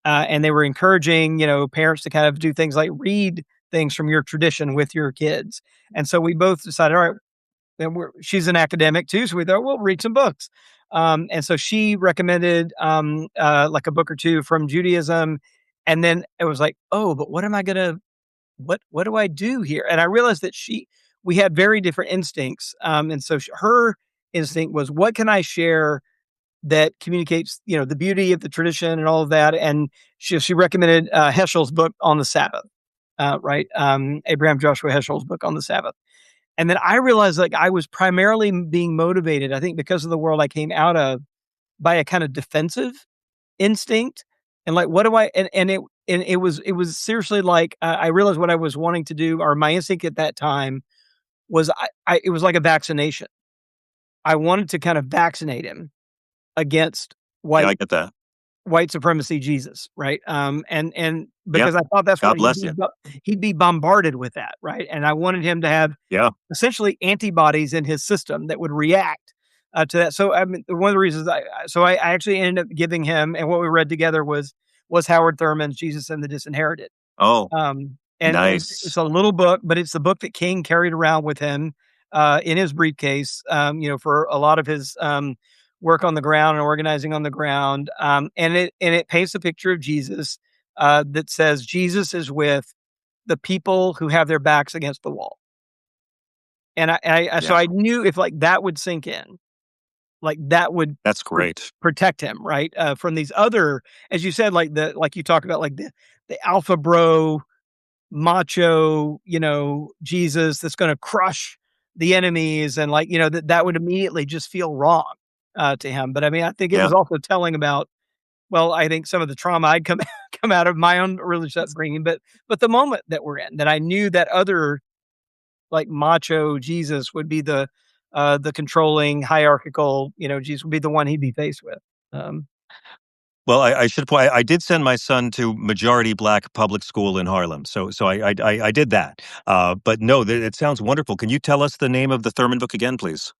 Speaker 1: and they were encouraging parents to kind of do things like read things from your tradition with your kids. And so we both decided, all right, then she's an academic too, so we thought we'll read some books. And so she recommended like a book or two from Judaism, and then it was like, oh, but what am I gonna what do I do here? And I realized that we had very different instincts, and so her instinct was, what can I share that communicates the beauty of the tradition and all of that. And she recommended Heschel's book on the Sabbath, right? Abraham Joshua Heschel's book on the Sabbath. And then I realized, like, I was primarily being motivated, I think, because of the world I came out of, by a kind of defensive instinct. And like, what do I and it was seriously like, I realized what I was wanting to do, or my instinct at that time was, it was like a vaccination. I wanted to kind of vaccinate him against
Speaker 2: Yeah,
Speaker 1: white
Speaker 2: I get that.
Speaker 1: white supremacy Jesus, right? And
Speaker 2: Yeah.
Speaker 1: because I thought that's
Speaker 2: God
Speaker 1: what
Speaker 2: bless you.
Speaker 1: he'd be bombarded with that, right? And I wanted him to have
Speaker 2: Yeah.
Speaker 1: essentially antibodies in his system that would react to that. So I mean, one of the reasons I actually ended up giving him, and what we read together was Howard Thurman's Jesus and the Disinherited.
Speaker 2: Oh,
Speaker 1: And it's
Speaker 2: nice.
Speaker 1: a little book, but it's the book that King carried around with him in his briefcase, for a lot of his work on the ground and organizing on the ground. And it paints a picture of Jesus that says Jesus is with the people who have their backs against the wall. And so
Speaker 2: Yeah.
Speaker 1: I knew, if like that would sink in, like that would
Speaker 2: That's
Speaker 1: pr-
Speaker 2: great.
Speaker 1: protect him, right? From these other, as you said, like you talk about, like the alpha bro macho, Jesus that's going to crush the enemies, and like, that would immediately just feel wrong to him. But I mean, I think it
Speaker 2: Yeah.
Speaker 1: was also telling about, well, I think some of the trauma I'd come come out of my own religious upbringing, but the moment that we're in, that I knew that other like macho Jesus would be the controlling hierarchical, Jesus would be the one he'd be faced with. Um,
Speaker 2: Well, I should point I did send my son to majority black public school in Harlem, so I did that. But no, it sounds wonderful. Can you tell us the name of the Thurman book again, please?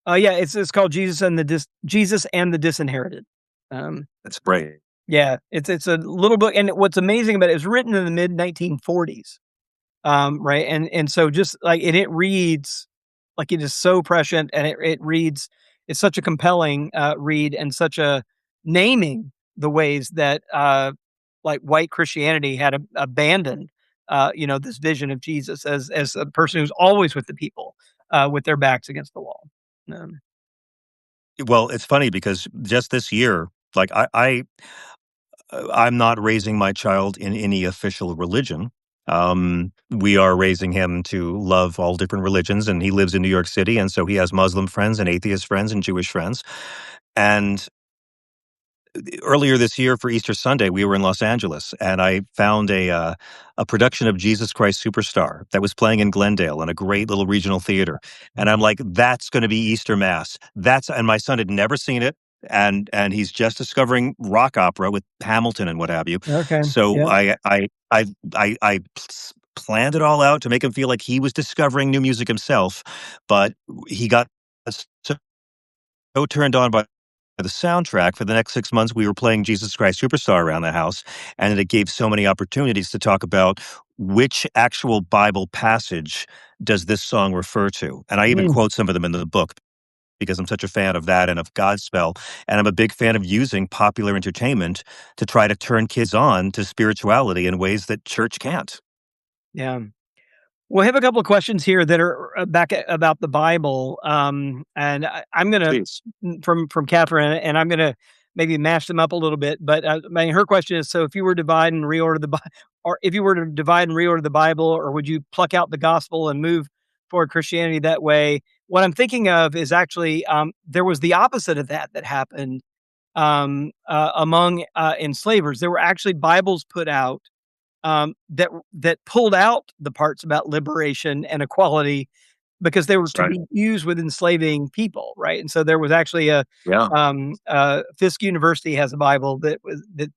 Speaker 1: yeah, it's called Jesus and the Disinherited. Um,
Speaker 2: That's great.
Speaker 1: yeah, it's a little book, and what's amazing about it was written in the mid 1940s. Right, and so just like, and it reads like it is so prescient, and it reads, it's such a compelling read, and such a naming the ways that like white Christianity had abandoned this vision of Jesus as a person who's always with the people with their backs against the wall. Um,
Speaker 2: Well, it's funny because just this year, like I'm not raising my child in any official religion. We are raising him to love all different religions, and he lives in New York City, and so he has Muslim friends and atheist friends and Jewish friends. And earlier this year for Easter Sunday, we were in Los Angeles, and I found a production of Jesus Christ Superstar that was playing in Glendale in a great little regional theater. And I'm like, that's going to be Easter Mass. And my son had never seen it. And he's just discovering rock opera with Hamilton and what have you.
Speaker 1: okay,
Speaker 2: So
Speaker 1: yeah,
Speaker 2: I planned it all out to make him feel like he was discovering new music himself, but he got so turned on by the soundtrack. For the next 6 months, we were playing Jesus Christ Superstar around the house, and it gave so many opportunities to talk about which actual Bible passage does this song refer to. And I even
Speaker 1: mm,
Speaker 2: quote some of them in the book because I'm such a fan of that and of Godspell. And I'm a big fan of using popular entertainment to try to turn kids on to spirituality in ways that church can't.
Speaker 1: yeah. Well, I have a couple of questions here that are about the Bible, and I'm gonna
Speaker 2: Please.
Speaker 1: from Catherine, and I'm gonna maybe mash them up a little bit. But her question is: so, if you were to divide and reorder or if you were to divide and reorder the Bible, or would you pluck out the gospel and move forward Christianity that way? What I'm thinking of is actually there was the opposite of that happened among enslavers. There were actually Bibles put out that pulled out the parts about liberation and equality because they were
Speaker 2: That's
Speaker 1: to
Speaker 2: right.
Speaker 1: be used with enslaving people, right? And so there was actually
Speaker 2: Yeah,
Speaker 1: Fisk University has a Bible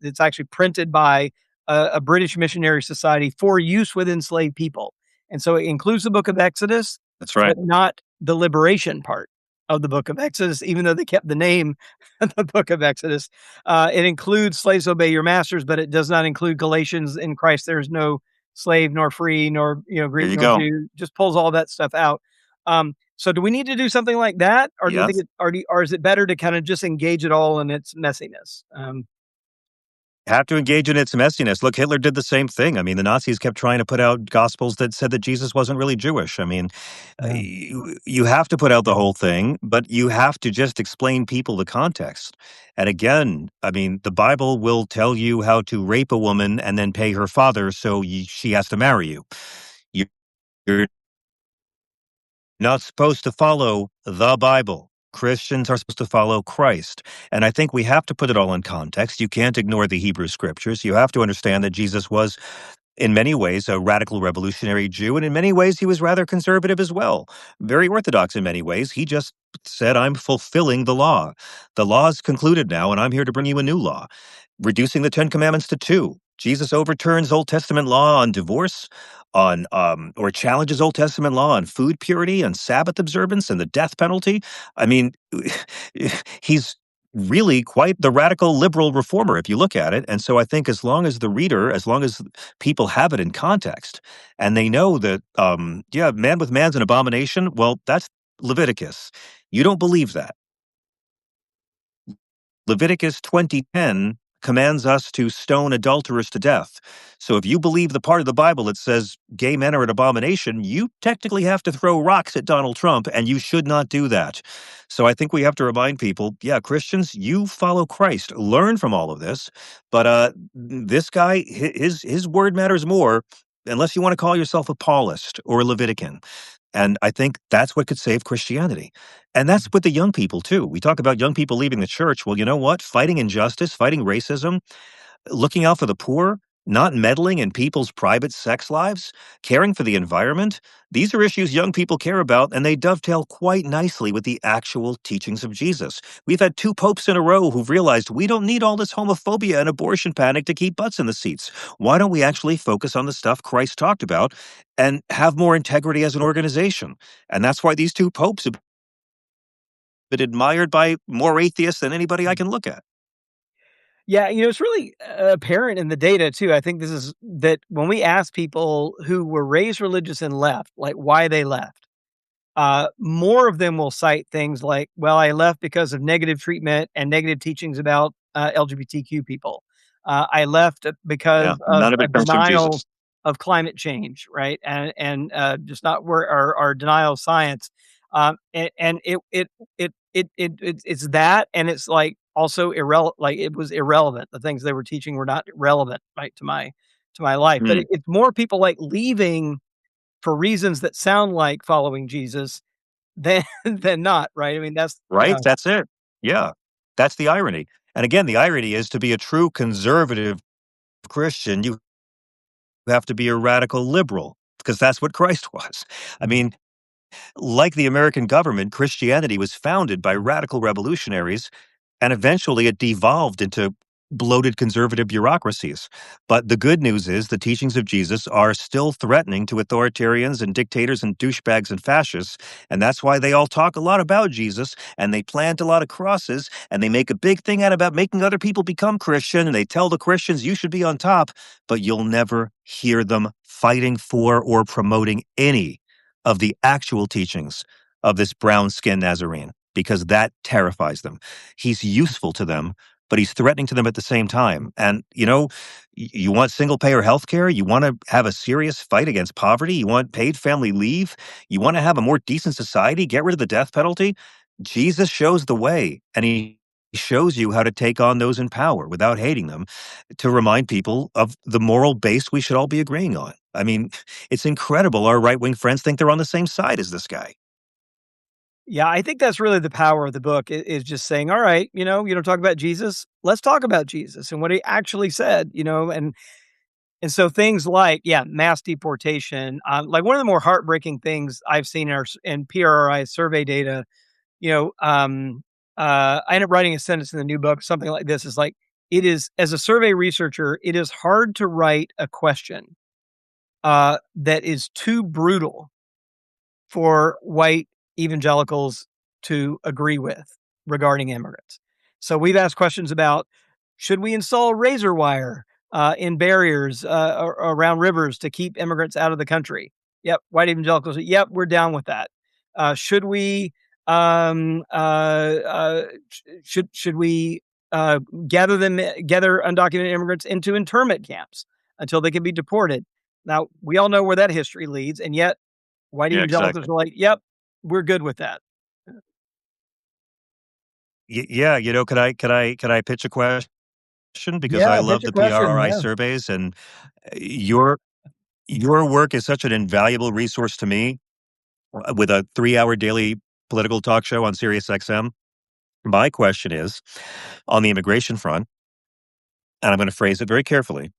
Speaker 1: that's actually printed by a British missionary society for use with enslaved people, and so it includes the Book of Exodus,
Speaker 2: that's
Speaker 1: but
Speaker 2: right.
Speaker 1: not the liberation part of the Book of Exodus, even though they kept the name of the Book of Exodus. It includes slaves obey your masters, but it does not include Galatians. In Christ there is no slave nor free nor
Speaker 2: There
Speaker 1: Greek
Speaker 2: you
Speaker 1: nor
Speaker 2: go.
Speaker 1: Jew. Just pulls all that stuff out. So do we need to do something like that, or do you think
Speaker 2: Yes.
Speaker 1: or is it better to kind of just engage it all in its messiness?
Speaker 2: Have to engage in its messiness. Look, Hitler did the same thing. I mean, the Nazis kept trying to put out gospels that said that Jesus wasn't really Jewish. I mean,
Speaker 1: Yeah.
Speaker 2: you have to put out the whole thing, but you have to just explain people the context. And again, I mean, the Bible will tell you how to rape a woman and then pay her father so she has to marry you. You- You're not supposed to follow the Bible. Christians are supposed to follow Christ. And I think we have to put it all in context. You can't ignore the Hebrew scriptures. You have to understand that Jesus was in many ways a radical revolutionary Jew, and in many ways he was rather conservative as well. Very orthodox in many ways. He just said, I'm fulfilling the law. The law is concluded now, and I'm here to bring you a new law, reducing the Ten Commandments to two. Jesus overturns Old Testament law on divorce, on or challenges Old Testament law on food purity, on Sabbath observance, and the death penalty. I mean, he's really quite the radical liberal reformer if you look at it. And so I think as long as the reader, as long as people have it in context and they know that, yeah, man with man's an abomination, well, that's Leviticus. You don't believe that. Leviticus 20:10 commands us to stone adulterers to death. So if you believe the part of the Bible that says gay men are an abomination, you technically have to throw rocks at Donald Trump, and you should not do that. So I think we have to remind people, yeah, Christians, you follow Christ. Learn from all of this. But this guy, his word matters more. unless you want to call yourself a Paulist or a Levitican. And I think that's what could save Christianity. And that's with the young people, too. We talk about young people leaving the church. Well, you know what? Fighting injustice, fighting racism, looking out for the poor, not meddling in people's private sex lives, caring for the environment. These are issues young people care about, and they dovetail quite nicely with the actual teachings of Jesus. We've had two popes in a row who've realized we don't need all this homophobia and abortion panic to keep butts in the seats. Why don't we actually focus on the stuff Christ talked about and have more integrity as an organization? And that's why these two popes have been admired by more atheists than anybody I can look at.
Speaker 1: Yeah, it's really apparent in the data too. I think this is that when we ask people who were raised religious and left, like why they left, more of them will cite things like, "Well, I left because of negative treatment and negative teachings about LGBTQ people. I left
Speaker 2: Yeah,
Speaker 1: because of
Speaker 2: none of
Speaker 1: a
Speaker 2: it comes from
Speaker 1: denial
Speaker 2: Jesus.
Speaker 1: of climate change, right? And just not where our denial of science. And it's that, and it's like also irrelevant. Like it was irrelevant. The things they were teaching were not relevant, right, to my life. But
Speaker 2: Hmm.
Speaker 1: it's more people like leaving for reasons that sound like following Jesus than than not, right? I mean, that's
Speaker 2: Right? That's it. Yeah. That's the irony. And again, the irony is to be a true conservative Christian, you have to be a radical liberal because that's what Christ was. I
Speaker 1: Mhm.
Speaker 2: mean, like the American government, Christianity was founded by radical revolutionaries, and eventually it devolved into bloated conservative bureaucracies. But the good news is the teachings of Jesus are still threatening to authoritarians and dictators and douchebags and fascists. And that's why they all talk a lot about Jesus and they plant a lot of crosses and they make a big thing out about making other people become Christian. And they tell the Christians, you should be on top, but you'll never hear them fighting for or promoting any of the actual teachings of this brown skinned Nazarene because that terrifies them. He's useful to them, but he's threatening to them at the same time. And, you want single payer health care? You want to have a serious fight against poverty? You want paid family leave? You want to have a more decent society? Get rid of the death penalty? Jesus shows the way, and he shows you how to take on those in power without hating them to remind people of the moral base we should all be agreeing on. I mean, it's incredible our right wing friends think they're on the same side as this guy.
Speaker 1: yeah, I think that's really the power of the book is just saying, "All right, you don't talk about Jesus? Let's talk about Jesus and what he actually said," and so things like, yeah, mass deportation, like one of the more heartbreaking things I've seen in PRI survey data, you know, um, I ended up writing a sentence in the new book, something like this is like, it is as a survey researcher, it is hard to write a question that is too brutal for white evangelicals to agree with regarding immigrants. So we've asked questions about should we install razor wire in barriers around rivers to keep immigrants out of the country? Yep, white evangelicals. Yep, we're down with that. Should we should we gather undocumented immigrants into internment camps until they can be deported? Now we all know where that history leads, and yet white
Speaker 2: Yeah,
Speaker 1: evangelicals
Speaker 2: exactly.
Speaker 1: are like, "Yep, we're good with that."
Speaker 2: Yeah, can I pitch a question because I
Speaker 1: Yeah,
Speaker 2: love
Speaker 1: pitch a
Speaker 2: the
Speaker 1: question,
Speaker 2: PRI
Speaker 1: yeah.
Speaker 2: surveys and your work is such an invaluable resource to me with a 3-hour daily political talk show on Sirius XM. My question is on the immigration front, and I'm going to phrase it very carefully.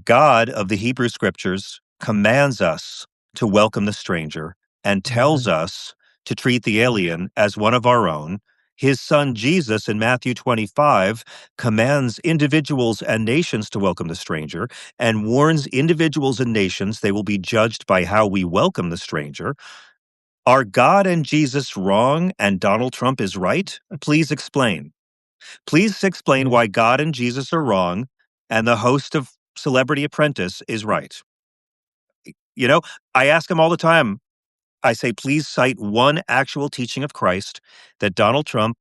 Speaker 2: God of the Hebrew scriptures commands us to welcome the stranger and tells
Speaker 1: Mhm.
Speaker 2: us to treat the alien as one of our own. His son Jesus in Matthew 25 commands individuals and nations to welcome the stranger and warns individuals and nations they will be judged by how we welcome the stranger. Are God and Jesus wrong and Donald Trump is right? Please explain. Please explain
Speaker 1: Yeah.
Speaker 2: why God and Jesus are wrong and the host of Celebrity Apprentice is right. You know, I ask him all the time. I say, please cite one actual teaching of Christ that Donald Trump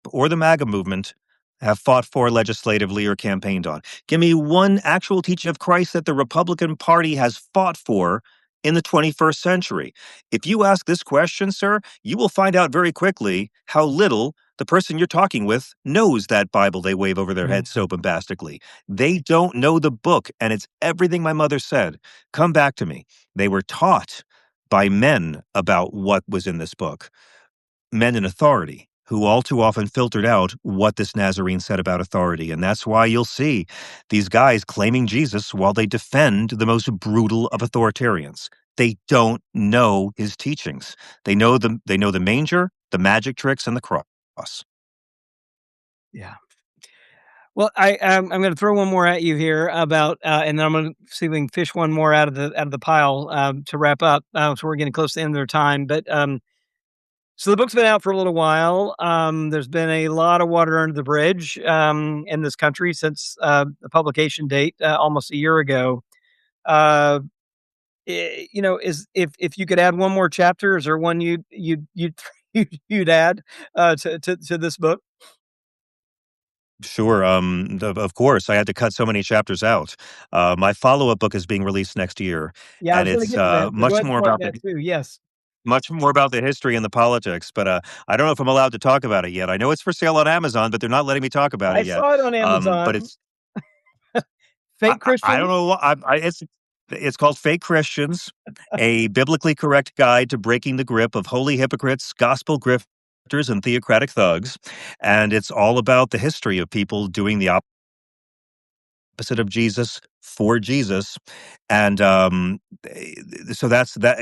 Speaker 2: or the MAGA movement have fought for legislatively or campaigned on. Give me one actual teaching of Christ that the Republican Party has fought for in the 21st century. If you ask this question, sir, you will find out very quickly how little the person you're talking with knows that Bible they wave over their head
Speaker 1: Mm.
Speaker 2: so bombastically. They don't know the book, and it's everything my mother said. Come back to me. They were taught by men about what was in this book, men in authority who all too often filtered out what this Nazarene said about authority. And that's why you'll see these guys claiming Jesus while they defend the most brutal of authoritarians. They don't know his teachings. They know the manger, the magic tricks, and the cross.
Speaker 1: Yeah. Well, I'm going to throw one more at you here about, and then I'm going to see if we can fish one more out of the pile to wrap up. So we're getting close to the end of their time, but so the book's been out for a little while. There's been a lot of water under the bridge in this country since the publication date almost a year ago. Uh, is if you could add one more chapter, is there one you'd add to this book?
Speaker 2: Sure. Of course, I had to cut so many chapters out. My follow-up book is being released next year,
Speaker 1: Yeah, I
Speaker 2: and
Speaker 1: was going to
Speaker 2: it's
Speaker 1: get to that. So go
Speaker 2: much
Speaker 1: ahead and
Speaker 2: more
Speaker 1: plug
Speaker 2: about
Speaker 1: that
Speaker 2: the
Speaker 1: too. Yes,
Speaker 2: history and the politics. But I don't know if I'm allowed to talk about it yet. I know it's for sale on Amazon, but they're not letting me talk about
Speaker 1: I
Speaker 2: it yet.
Speaker 1: saw it on
Speaker 2: But
Speaker 1: Amazon.
Speaker 2: it's
Speaker 1: Fake
Speaker 2: I don't
Speaker 1: Christians.
Speaker 2: know what it's called Fake Christians, a biblically correct guide to breaking the grip of holy hypocrites, gospel grifters, and theocratic thugs. And it's all about the history of people doing the opposite of Jesus for Jesus. And so that's that.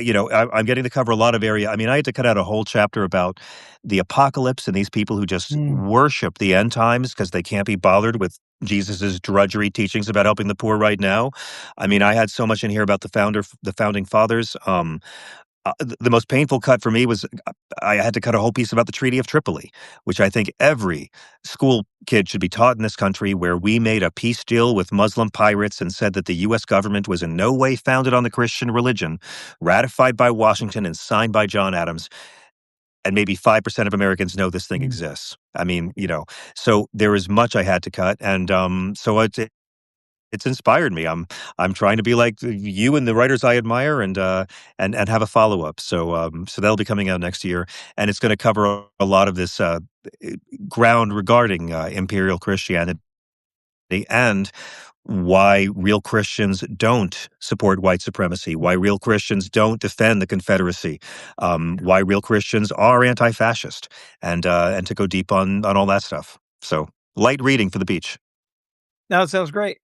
Speaker 2: I'm getting to cover a lot of area. I mean, I had to cut out a whole chapter about the apocalypse and these people who just
Speaker 1: Mm,
Speaker 2: worship the end times because they can't be bothered with Jesus's drudgery teachings about helping the poor right now. I mean, I had so much in here about the founding fathers. The most painful cut for me was I had to cut a whole piece about the Treaty of Tripoli, which I think every school kid should be taught in this country, where we made a peace deal with Muslim pirates and said that the U.S. government was in no way founded on the Christian religion, ratified by Washington and signed by John Adams. And maybe 5% of Americans know this thing
Speaker 1: mm.
Speaker 2: exists. I mean, so there is much I had to cut. And so it's inspired me. I'm trying to be like you and the writers I admire, and have a follow up. So that'll be coming out next year, and it's going to cover a lot of this ground regarding imperial Christianity and why real Christians don't support white supremacy, why real Christians don't defend the Confederacy, why real Christians are anti-fascist, and to go deep on all that stuff. So light reading for the beach.
Speaker 1: No, it sounds great.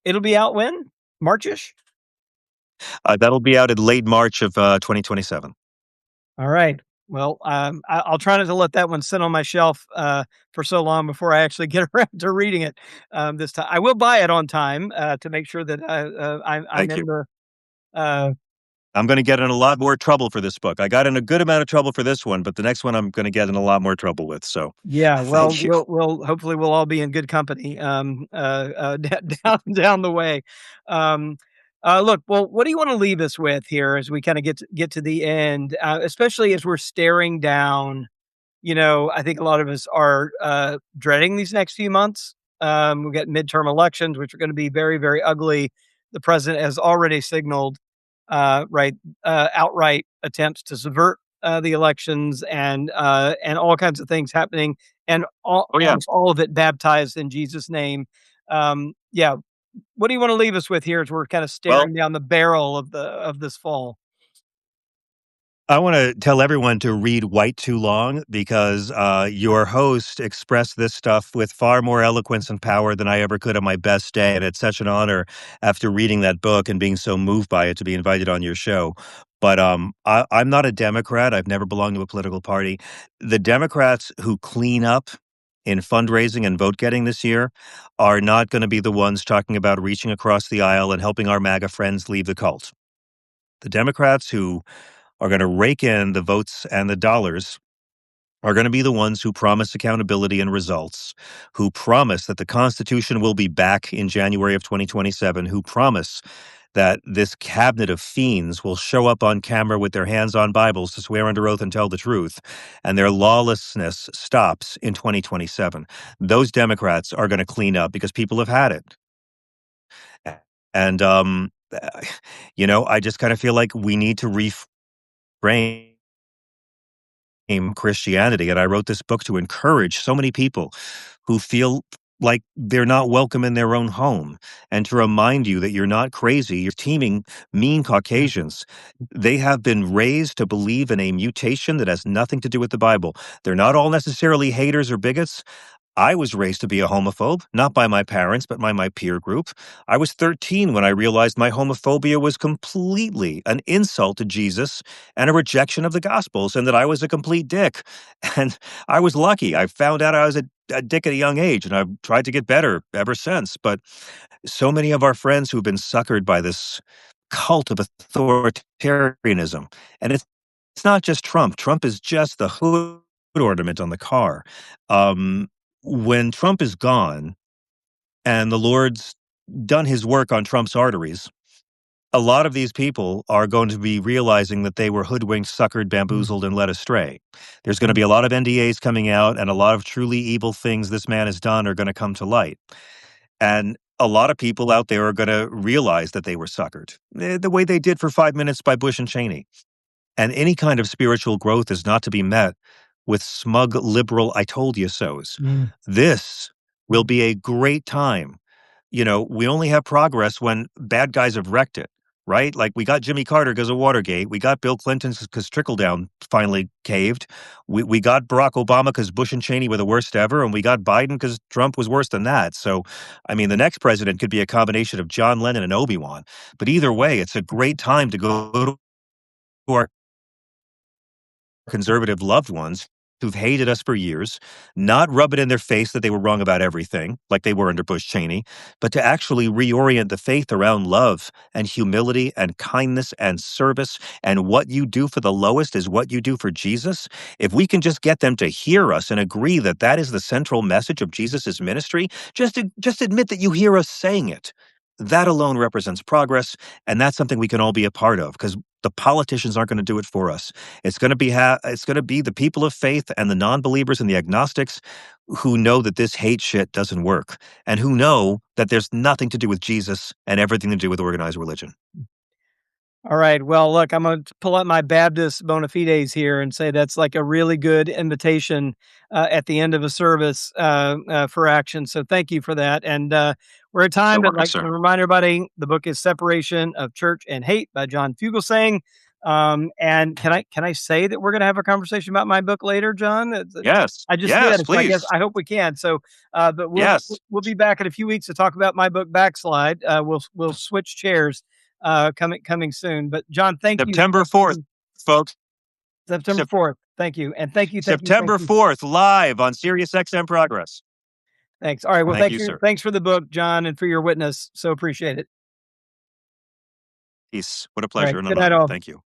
Speaker 1: It'll be out when? Marchish?
Speaker 2: That'll be out in late March of 2027.
Speaker 1: All right. Well, I'll try not to let that one sit on my shelf for so long before I actually get around to reading it this time. I will buy it on time to make sure that I'm
Speaker 2: Thank you.
Speaker 1: in the. Uh,
Speaker 2: I'm going to get in a lot more trouble for this book. I got in a good amount of trouble for this one, but the next one I'm going to get in a lot more trouble with. So,
Speaker 1: yeah. Well,
Speaker 2: thank you.
Speaker 1: we'll hopefully we'll all be in good company down the way. Um, Look, well, what do you want to leave us with here as we kind of get to the end, especially as we're staring down. I think a lot of us are dreading these next few months. We've got midterm elections, which are going to be very, very ugly. The president has already signaled, right, outright attempts to subvert the elections and all kinds of things happening, and
Speaker 2: Oh yeah.
Speaker 1: almost all of it baptized in Jesus' name. Yeah, what do you want to leave us with here as we're kind of
Speaker 2: Well,
Speaker 1: staring down the barrel of this fall?
Speaker 2: I want to tell everyone to read White Too Long because your host expressed this stuff with far more eloquence and power than I ever could on my best day. And it's such an honor after reading that book and being so moved by it to be invited on your show. But I'm not a Democrat. I've never belonged to a political party. The Democrats who clean up in fundraising and vote getting this year are not going to be the ones talking about reaching across the aisle and helping our MAGA friends leave the cult. The Democrats who are going to rake in the votes and the dollars are going to be the ones who promise accountability and results, who promise that the Constitution will be back in January of 2027, who promise that this cabinet of fiends will show up on camera with their hands on Bibles to swear under oath and tell the truth, and their lawlessness stops in 2027. Those Democrats are going to clean up because people have had it. And, I just kind of feel like we need to reframe Christianity, and I wrote this book to encourage so many people who feel like they're not welcome in their own home, and to remind you that you're not crazy. You're teaming mean Caucasians. They have been raised to believe in a mutation that has nothing to do with the Bible. They're not all necessarily haters or bigots. I was raised to be a homophobe, not by my parents, but by my peer group. I was 13 when I realized my homophobia was completely an insult to Jesus and a rejection of the Gospels, and that I was a complete dick. And I was lucky. I found out I was a dick at a young age, and I've tried to get better ever since. But so many of our friends who've been suckered by this cult of authoritarianism, and it's not just Trump. Trump is just the hood ornament on the car. Um, when Trump is gone and the Lord's done his work on Trump's arteries, a lot of these people are going to be realizing that they were hoodwinked, suckered,
Speaker 1: Mm,
Speaker 2: bamboozled, and led astray. There's going to
Speaker 1: mm,
Speaker 2: be a lot of NDAs coming out, and a lot of truly evil things this man has done are going to come to light. And a lot of people out there are going to realize that they were suckered, the way they did for 5 minutes by Bush and Cheney. And any kind of spiritual growth is not to be met with smug liberal I told you so's.
Speaker 1: mm.
Speaker 2: This will be a great time. You know, we only have progress when bad guys have wrecked it, right? Like we got Jimmy Carter because of Watergate. We got Bill Clinton because trickle down finally caved. We got Barack Obama because Bush and Cheney were the worst ever. And we got Biden because Trump was worse than that. So, I mean, the next president could be a combination of John Lennon and Obi-Wan. But either way, it's a great time to go to our conservative loved ones who've hated us for years, not rub it in their face that they were wrong about everything, like they were under Bush Cheney, but to actually reorient the faith around love and humility and kindness and service. And what you do for the lowest is what you do for Jesus. If we can just get them to hear us and agree that that is the central message of Jesus's ministry, just admit that you hear us saying it. That alone represents progress, and that's something we can all be a part of because the politicians aren't going to do it for us. It's going to be the people of faith and the non-believers and the agnostics who know that this hate shit doesn't work and who know that there's nothing to do with Jesus and everything to do with organized religion.
Speaker 1: All right. Well, look, I'm going to pull out my Baptist bona fides here and say that's like a really good invitation at the end of a service for action. So thank you for that. And we're at time,
Speaker 2: So
Speaker 1: but
Speaker 2: much,
Speaker 1: like to
Speaker 2: sir.
Speaker 1: remind everybody, the book is Separation of Church and Hate by John Fugelsang. And can I say that we're going to have a conversation about my book later, John?
Speaker 2: Yes.
Speaker 1: I just
Speaker 2: Yes,
Speaker 1: did, so I guess
Speaker 2: please.
Speaker 1: I hope we can. So, but
Speaker 2: Yes.
Speaker 1: we'll be back in a few weeks to talk about my book Backslide. We'll switch chairs coming soon. But John, thank you.
Speaker 2: September 4th, folks.
Speaker 1: September
Speaker 2: Sep-
Speaker 1: 4th. Thank you. And thank
Speaker 2: September
Speaker 1: you.
Speaker 2: 4th, live on Sirius XM Progress.
Speaker 1: Thanks. All right. Well,
Speaker 2: Thank you, sir.
Speaker 1: thanks for the book, John, and for your witness. So appreciate it.
Speaker 2: Peace. What a
Speaker 1: All right.
Speaker 2: pleasure and
Speaker 1: Good
Speaker 2: an
Speaker 1: night,
Speaker 2: honor.
Speaker 1: all.
Speaker 2: Thank you.